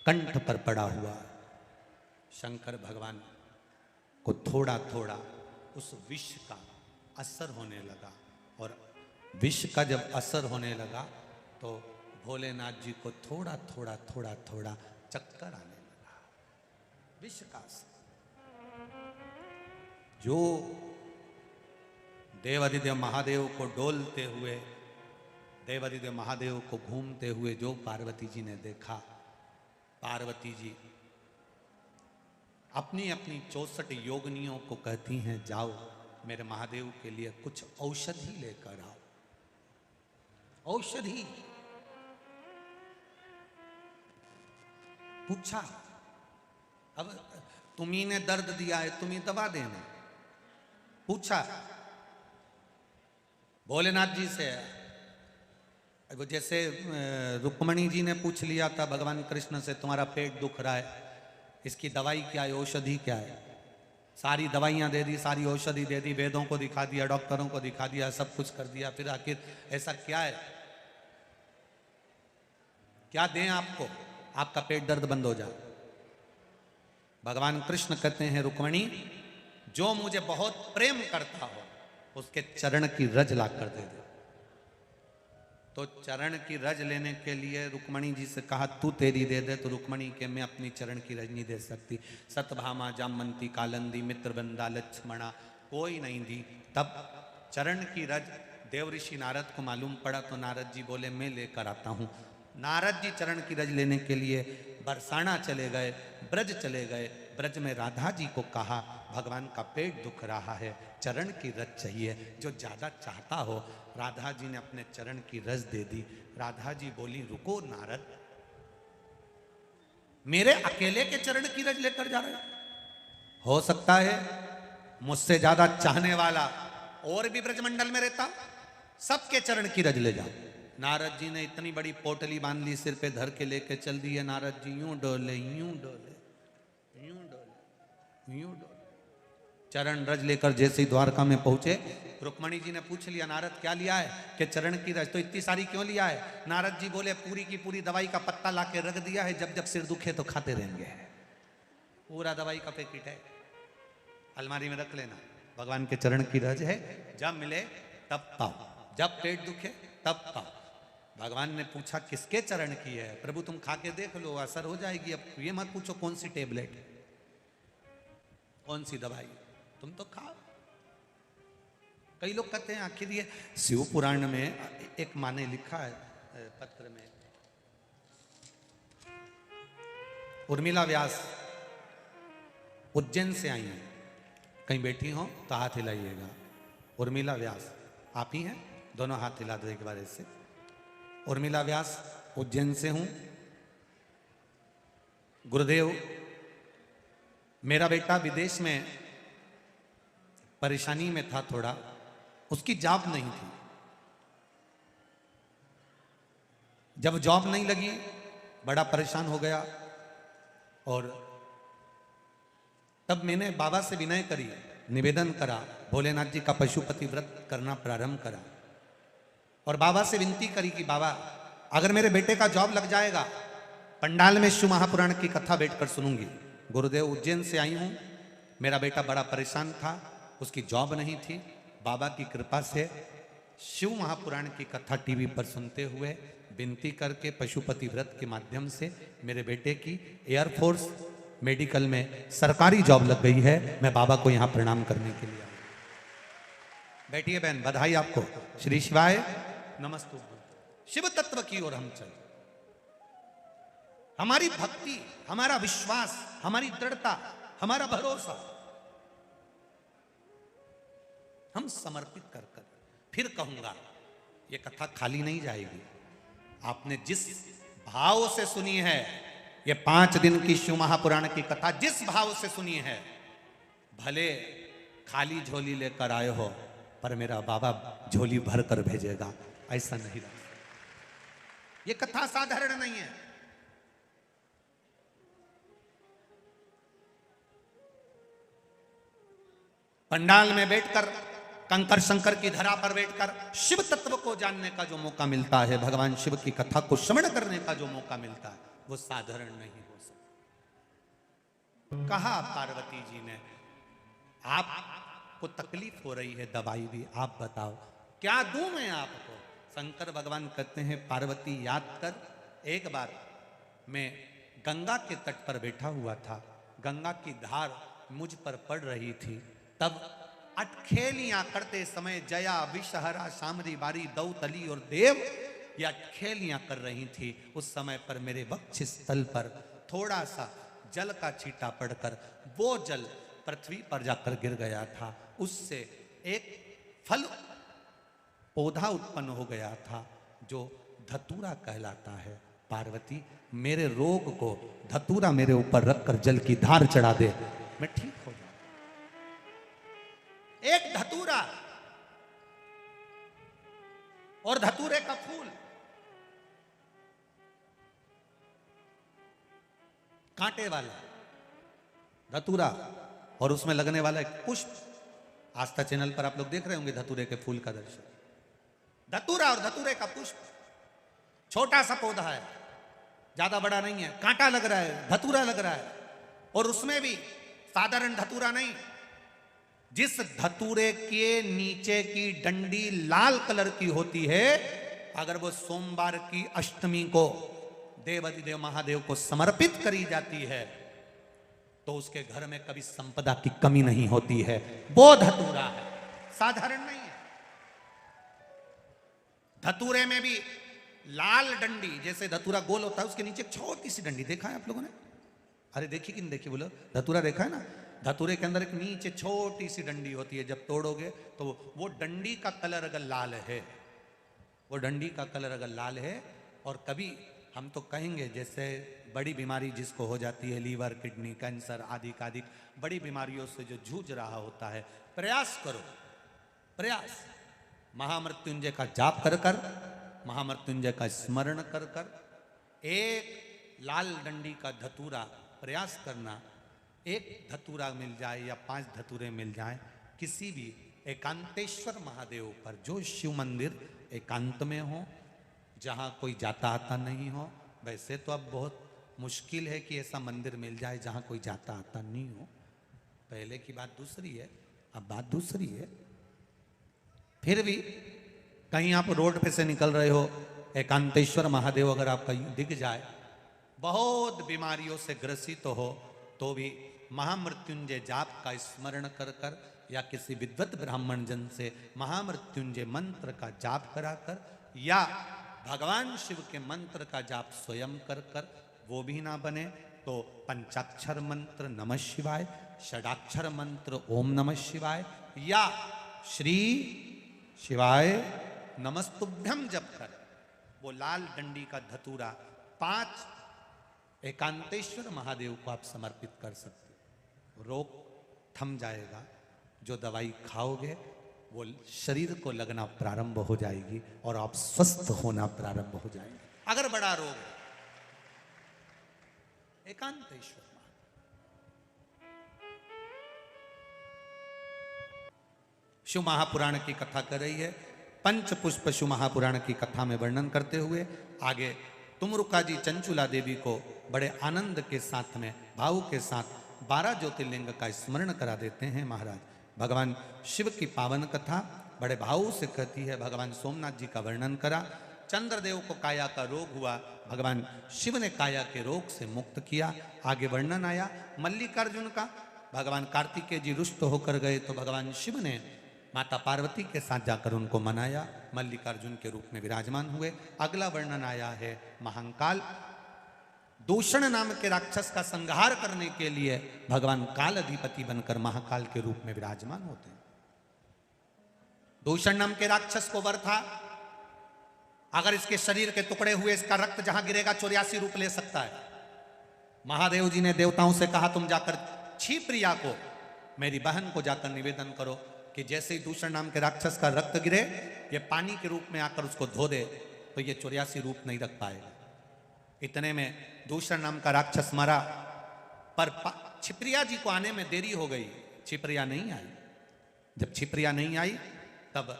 कंठ पर पड़ा हुआ। शंकर भगवान को थोड़ा थोड़ा उस विष का असर होने लगा, और विष का जब असर होने लगा तो भोलेनाथ जी को थोड़ा थोड़ा थोड़ा थोड़ा चक्कर आने लगा। विष का असर जो देवादिदेव महादेव को डोलते हुए, देवादिदेव महादेव को घूमते हुए जो पार्वती जी ने देखा, पार्वती जी अपनी अपनी 64 योगिनियों को कहती हैं जाओ मेरे महादेव के लिए कुछ औषधि लेकर आओ। औषधि पूछा, अब तुम्ही ने दर्द दिया है, तुम्ही दवा देना। पूछा भोलेनाथ जी से, वो जैसे रुक्मणी जी ने पूछ लिया था भगवान कृष्ण से, तुम्हारा पेट दुख रहा है, इसकी दवाई क्या है, औषधि क्या है। सारी दवाइयां दे दी, सारी औषधि दे दी, वेदों को दिखा दिया, डॉक्टरों को दिखा दिया, सब कुछ कर दिया, फिर आखिर ऐसा क्या है, क्या दें आपको, आपका पेट दर्द बंद हो जाए। भगवान कृष्ण कहते हैं रुक्मणी, जो मुझे बहुत प्रेम करता हो उसके चरण की रज ला कर दे दे। तो चरण की रज लेने के लिए रुक्मणी जी से कहा तू तेरी दे दे, तो रुक्मणी के मैं अपनी चरण की रज नहीं दे सकती। सतभामा जामवंती कालंदी मित्रबंदा लक्ष्मणा कोई नहीं दी। तब चरण की रज देव ऋषि नारद को मालूम पड़ा, तो नारद जी बोले मैं लेकर आता हूँ। नारद जी चरण की रज लेने के लिए बरसाना चले गए, ब्रज चले गए। ब्रज में राधा जी को कहा भगवान का पेट दुख रहा है, चरण की रज चाहिए, जो ज्यादा चाहता हो। राधा जी ने अपने चरण की रज दे दी। राधा जी बोली रुको नारद, मेरे अकेले के चरण की रज लेकर जा रहे हो सकता है मुझसे ज्यादा चाहने वाला और भी ब्रजमंडल में रहता, सबके चरण की रज ले जाओ। नारद जी ने इतनी बड़ी पोटली बांध ली, सिर पे धर के लेके चल दिए। नारद जी यूं डोले यूं डोले यूं डोले यूं डोले, चरण रज लेकर जैसे ही द्वारका में पहुंचे, रुक्मणी जी ने पूछ लिया नारद क्या लिया है, कि चरण की रज। तो इतनी सारी क्यों लिया है? नारद जी बोले पूरी की पूरी दवाई का पत्ता लाके रख दिया है, जब जब सिर दुखे तो खाते रहेंगे। पूरा दवाई का पैकेट है, अलमारी में रख लेना। भगवान के चरण की रज है, जब मिले तब पाओ, जब पेट दुखे तब पाओ। भगवान ने पूछा किसके चरण की है? प्रभु तुम खा के देख लो, असर हो जाएगी। अब ये मत पूछो कौन सी टेबलेट, कौन सी दवाई, तुम तो खाओ। कई लोग कहते हैं आखिर ये शिव पुराण में एक माँ ने लिखा है पत्र में, उर्मिला व्यास उज्जैन से आई हैं, कहीं बैठी हो तो हाथ हिलाइएगा। उर्मिला व्यास आप ही हैं? दोनों हाथ हिला दो एक बार ऐसे। उर्मिला व्यास उज्जैन से हूं। गुरुदेव मेरा बेटा विदेश में परेशानी में था थोड़ा, उसकी जॉब नहीं थी। जब जॉब नहीं लगी बड़ा परेशान हो गया, और तब मैंने बाबा से विनय करी, निवेदन करा, भोलेनाथ जी का पशुपति व्रत करना प्रारंभ करा, और बाबा से विनती करी कि बाबा अगर मेरे बेटे का जॉब लग जाएगा, पंडाल में शिव महापुराण की कथा बैठकर सुनूंगी। गुरुदेव उज्जैन से आई हूं, मेरा बेटा बड़ा परेशान था, उसकी जॉब नहीं थी। बाबा की कृपा से शिव महापुराण की कथा टीवी पर सुनते हुए विनती करके पशुपति व्रत के माध्यम से मेरे बेटे की एयरफोर्स मेडिकल में सरकारी जॉब लग गई है। मैं बाबा को यहां प्रणाम करने के लिए आया। बैठिए बहन, बधाई आपको। श्री शिवाय नमस्तु। शिव तत्व की ओर हम चले। हमारी भक्ति, हमारा विश्वास, हमारी दृढ़ता, हमारा भरोसा हम समर्पित कर कर, फिर कहूंगा ये कथा खाली नहीं जाएगी। आपने जिस भाव से सुनी है, ये 5 दिन की शिव महापुराण की कथा जिस भाव से सुनी है, भले खाली झोली लेकर आए हो, पर मेरा बाबा झोली भर कर भेजेगा, ऐसा नहीं रहा। ये कथा साधारण नहीं है। पंडाल में बैठकर, कंकर शंकर की धरा पर बैठकर शिव तत्व को जानने का जो मौका मिलता है, भगवान शिव की कथा को श्रवण करने का जो मौका मिलता है, वो साधारण नहीं हो सकता। कहा पार्वती जी ने, आपको तकलीफ हो रही है, दवाई दी, आप बताओ क्या दूं मैं आपको? शंकर भगवान कहते हैं पार्वती याद कर, एक बार मैं गंगा के तट पर बैठा हुआ था, गंगा की धार मुझ पर पड़ रही थी, तब अटखेलियां करते समय जया विषहरा शामरी बारी दौतली और देव ये अटखेलियां कर रही थी। उस समय पर मेरे वक्ष स्थल पर थोड़ा सा जल का छींटा पड़कर वो जल पृथ्वी पर जाकर गिर गया था। उससे एक फल पौधा उत्पन्न हो गया था जो धतूरा कहलाता है। पार्वती मेरे रोग को धतूरा मेरे ऊपर रखकर जल की धार चढ़ा दे, मैं ठीक हो जाऊं। एक धतूरा और धतूरे का फूल, कांटे वाला धतूरा और उसमें लगने वाला एक पुष्प। आस्था चैनल पर आप लोग देख रहे होंगे धतूरे के फूल का दर्शन। धतूरा और धतूरे का पुष्प, छोटा सा पौधा है, ज्यादा बड़ा नहीं है, कांटा लग रहा है, धतूरा लग रहा है, और उसमें भी साधारण धतूरा नहीं। जिस धतूरे के नीचे की डंडी लाल कलर की होती है, अगर वो सोमवार की अष्टमी को देवाधिदेव महादेव को समर्पित करी जाती है तो उसके घर में कभी संपदा की कमी नहीं होती है। वो धतूरा है, साधारण नहीं है। धतूरे में भी लाल डंडी, जैसे धतूरा गोल होता है उसके नीचे एक छोटी सी डंडी, देखा है आप लोगों ने? अरे देखी कि नहीं देखी बोलो? धतूरा देखा है ना? धतूरे के अंदर एक नीचे छोटी सी डंडी होती है, जब तोड़ोगे तो वो डंडी का कलर अगर लाल है, वो डंडी का कलर अगर लाल है, और कभी हम तो कहेंगे जैसे बड़ी बीमारी जिसको हो जाती है, लीवर, किडनी, कैंसर आदि आदि बड़ी बीमारियों से जो जूझ रहा होता है, प्रयास करो, प्रयास महामृत्युंजय का जाप कर कर, महामृत्युंजय का स्मरण कर कर, एक लाल डंडी का धतूरा प्रयास करना। एक धतूरा मिल जाए या 5 धतूरे मिल जाए किसी भी एकांतेश्वर महादेव पर, जो शिव मंदिर एकांत में हो, जहाँ कोई जाता आता नहीं हो। वैसे तो अब बहुत मुश्किल है कि ऐसा मंदिर मिल जाए जहाँ कोई जाता आता नहीं हो। पहले की बात दूसरी है, अब बात दूसरी है। फिर भी कहीं आप रोड पे से निकल रहे हो, एकांतेश्वर महादेव अगर आपका दिख जाए, बहुत बीमारियों से ग्रसित हो, तो भी महामृत्युंजय जाप का स्मरण कर कर या किसी विद्वत ब्राह्मण जन से महामृत्युंजय मंत्र का जाप कराकर या भगवान शिव के मंत्र का जाप स्वयं कर कर, वो भी ना बने तो पंचाक्षर मंत्र नमः शिवाय, षडाक्षर मंत्र ओम नमः शिवाय या श्री शिवाय नमस्तुभ्यम जप कर वो लाल डंडी का धतूरा 5 एकांतेश्वर महादेव को आप समर्पित कर सकते। रोग थम जाएगा, जो दवाई खाओगे वो शरीर को लगना प्रारंभ हो जाएगी और आप स्वस्थ होना प्रारंभ हो जाएंगे। अगर बड़ा रोग है, एकांतेश्वर शिव महापुराण की कथा कर रही है। पंचपुष्प शिव महापुराण की कथा में वर्णन करते हुए आगे तुमरुका जी चंचुला देवी को बड़े आनंद के साथ में, भाव के साथ 12 ज्योतिर्लिंग का स्मरण करा देते हैं महाराज। भगवान शिव की पावन कथा बड़े भाव से कहती है। भगवान सोमनाथ जी का वर्णन करा। चंद्रदेव को काया का रोग हुआ, भगवान शिव ने काया के रोग से मुक्त किया। आगे वर्णन आया मल्लिकार्जुन का। भगवान कार्तिकेय जी रुष्ट होकर गए तो भगवान शिव ने माता पार्वती के साथ जाकर उनको मनाया, मल्लिकार्जुन के रूप में विराजमान हुए। अगला वर्णन आया है महाकाल। दूषण नाम के राक्षस का संहार करने के लिए भगवान काल अधिपति बनकर महाकाल के रूप में विराजमान होते हैं। दूषण नाम के राक्षस को वर था, अगर इसके शरीर के टुकड़े हुए इसका रक्त जहां गिरेगा 84 रूप ले सकता है। महादेव जी ने देवताओं से कहा तुम जाकर क्षिप्रिया को, मेरी बहन को जाकर निवेदन करो कि जैसे ही दूषण नाम के राक्षस का रक्त गिरे, ये पानी के रूप में आकर उसको धो दे तो ये 84 रूप नहीं रख पाएगा। इतने में दूषण नाम का राक्षस मरा, पर क्षिप्रिया जी को आने में देरी हो गई। क्षिप्रिया नहीं आई। जब क्षिप्रिया नहीं आई तब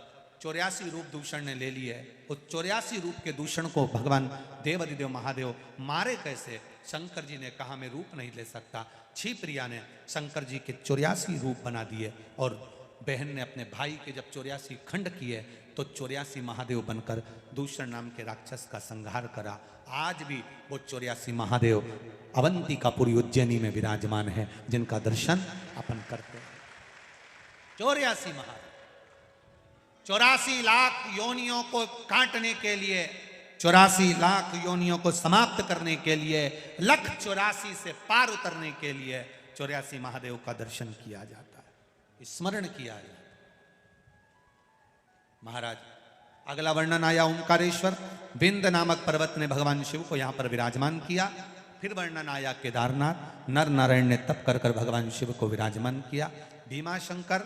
84 रूप दूषण ने ले लिए। उस 84 रूप के दूषण को भगवान देवाधिदेव महादेव मारे कैसे? शंकर जी ने कहा मैं रूप नहीं ले सकता। क्षिप्रिया ने शंकर जी के 84 रूप बना दिए और बहन ने अपने भाई के जब 84 खंड किए तो 84 महादेव बनकर दूषण नाम के राक्षस का संहार करा। आज भी वो 84 महादेव अवंतिकापुरी उज्जैनी में विराजमान है, जिनका दर्शन अपन करते हैं। 84 महादेव 84 लाख योनियों को काटने के लिए, 84 लाख योनियों को समाप्त करने के लिए, 184 से पार उतरने के लिए 84 महादेव का दर्शन किया जाता है, स्मरण किया जाता है। महाराज अगला वर्णन आया ओंकारेश्वर, विंद नामक पर्वत ने भगवान शिव को यहां पर विराजमान किया। फिर वर्णन आया केदारनाथ, नर नारायण ने तप कर कर भगवान शिव को विराजमान किया। भीमाशंकर,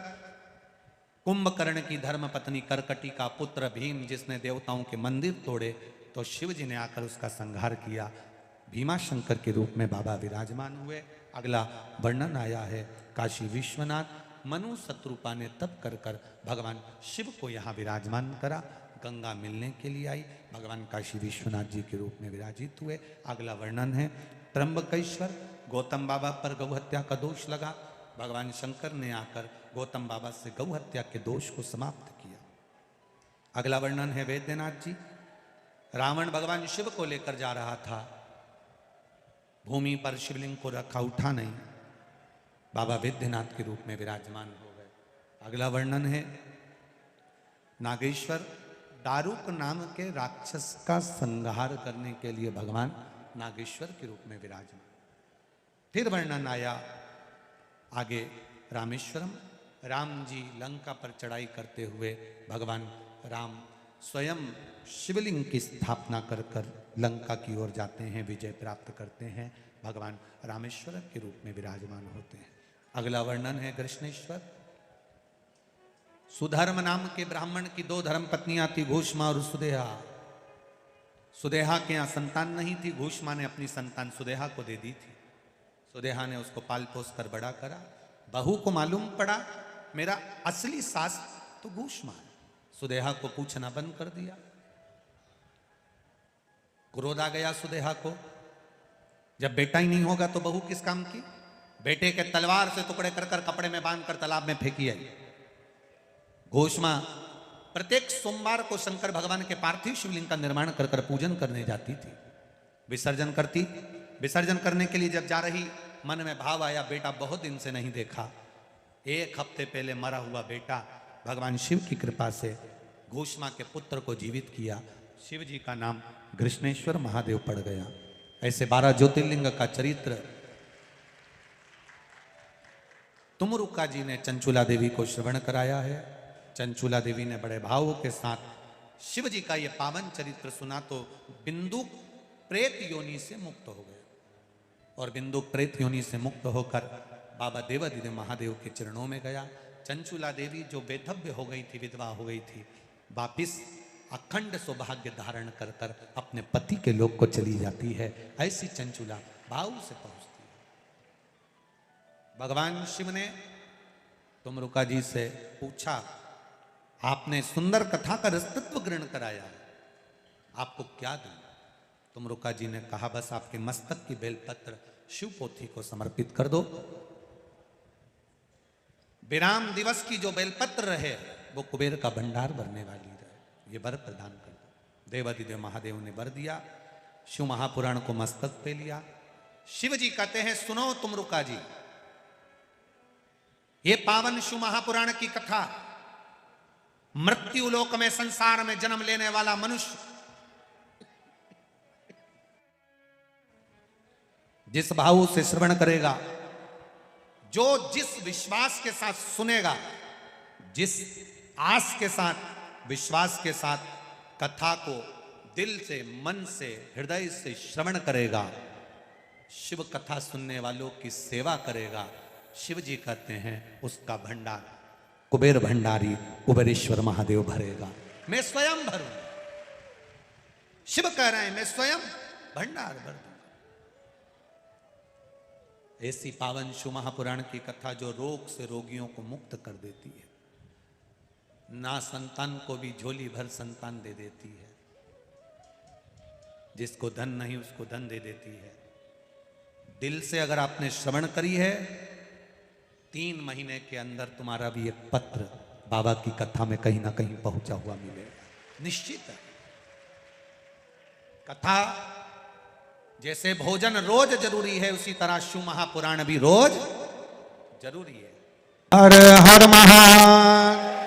कुंभकर्ण की धर्म पत्नी करकटी का पुत्र भीम, जिसने देवताओं के मंदिर तोड़े, तो शिव जी ने आकर उसका संहार किया। भीमाशंकर के रूप में बाबा विराजमान हुए। अगला वर्णन आया है काशी विश्वनाथ, मनु शत्रुपा ने तप कर कर भगवान शिव को यहाँ विराजमान करा। गंगा मिलने के लिए आई, भगवान काशी विश्वनाथ जी के रूप में विराजित हुए। अगला वर्णन है त्र्यंबकेश्वर, गौतम बाबा पर गौ हत्या का दोष लगा, भगवान शंकर ने आकर गौतम बाबा से गौ हत्या के दोष को समाप्त किया। अगला वर्णन है वैद्यनाथ जी, रावण भगवान शिव को लेकर जा रहा था, भूमि पर शिवलिंग को रखा, उठा नहीं, बाबा वैद्यनाथ के रूप में विराजमान हो गए। अगला वर्णन है नागेश्वर, दारुक नाम के राक्षस का संहार करने के लिए भगवान नागेश्वर के रूप में विराजमान। फिर वर्णन आया आगे रामेश्वरम, राम जी लंका पर चढ़ाई करते हुए भगवान राम स्वयं शिवलिंग की स्थापना कर कर लंका की ओर जाते हैं, विजय प्राप्त करते हैं, भगवान रामेश्वर के रूप में विराजमान होते हैं। अगला वर्णन है कृष्णेश्वर, सुधर्म नाम के ब्राह्मण की 2 धर्म पत्नियां थी, घूष्मा और सुदेहा। सुदेहा के यहाँ संतान नहीं थी, घूष्मा ने अपनी संतान सुदेहा को दे दी थी। सुदेहा ने उसको पाल पोस कर बड़ा करा। बहू को मालूम पड़ा मेरा असली सास तो घूष्मा है, सुदेहा को पूछना बंद कर दिया। क्रोध आ गया सुदेहा को, जब बेटा ही नहीं होगा तो बहू किस काम की। बेटे के तलवार से टुकड़े कर कर कपड़े में बांध कर तालाब में फेंकी आई। घोषमा प्रत्येक सोमवार को शंकर भगवान के पार्थिव शिवलिंग का निर्माण कर कर पूजन करने जाती थी, विसर्जन करती। विसर्जन करने के लिए जब जा रही, मन में भाव आया बेटा बहुत दिन से नहीं देखा। 1 हफ्ते पहले मरा हुआ बेटा भगवान शिव की कृपा से घोषमा के पुत्र को जीवित किया। शिव जी का नाम कृष्णेश्वर महादेव पड़ गया। ऐसे 12 ज्योतिर्लिंग का चरित्र तुमरुका जी ने चंचुला देवी को श्रवण कराया है। चंचुला देवी ने बड़े भावों के साथ शिव जी का यह पावन चरित्र सुना तो बिंदु प्रेत योनि से मुक्त हो गए, और बिंदु प्रेत योनि से मुक्त होकर बाबा देवादिदेव महादेव के चरणों में गया। चंचुला देवी जो बेधव्य हो गई थी, विधवा हो गई थी, वापिस अखंड सौभाग्य धारण कर कर अपने पति के लोक को चली जाती है। ऐसी चंचुला भाव से पहुंचती है। भगवान शिव ने तुमरुका जी से पूछा, आपने सुंदर कथा का रसतत्व ग्रहण कराया, आपको क्या दूं? तुमरुका जी ने कहा, बस आपके मस्तक की बेलपत्र शिव पोथी को समर्पित कर दो। विराम दिवस की जो बेलपत्र रहे वो कुबेर का भंडार भरने वाली रहे, ये वर प्रदान कर दो। देवादिदेव महादेव ने वर दिया। शिव महापुराण को मस्तक पे लिया। शिव जी कहते हैं, सुनो तुमरुका जी, ये पावन शिव महापुराण की कथा, मृत्यु लोक में संसार में जन्म लेने वाला मनुष्य जिस भाव से श्रवण करेगा, जो जिस विश्वास के साथ सुनेगा, जिस आस के साथ विश्वास के साथ कथा को दिल से, मन से, हृदय से श्रवण करेगा, शिव कथा सुनने वालों की सेवा करेगा, शिव जी कहते हैं उसका भंडार कुबेर भंडारी कुबेरेश्वर महादेव भरेगा। मैं स्वयं भरूं, शिव कह रहे हैं मैं स्वयं भंडार भर दूंगा। ऐसी पावन शिव महापुराण की कथा जो रोग से रोगियों को मुक्त कर देती है, ना संतान को भी झोली भर संतान दे देती है, जिसको धन नहीं उसको धन दे देती है। दिल से अगर आपने श्रवण करी है, 3 महीने के अंदर तुम्हारा भी एक पत्र बाबा की कथा में कहीं ना कहीं पहुंचा हुआ मिलेगा, निश्चित है। कथा जैसे भोजन रोज जरूरी है, उसी तरह शिव महापुराण भी रोज जरूरी है। हर हर महादेव।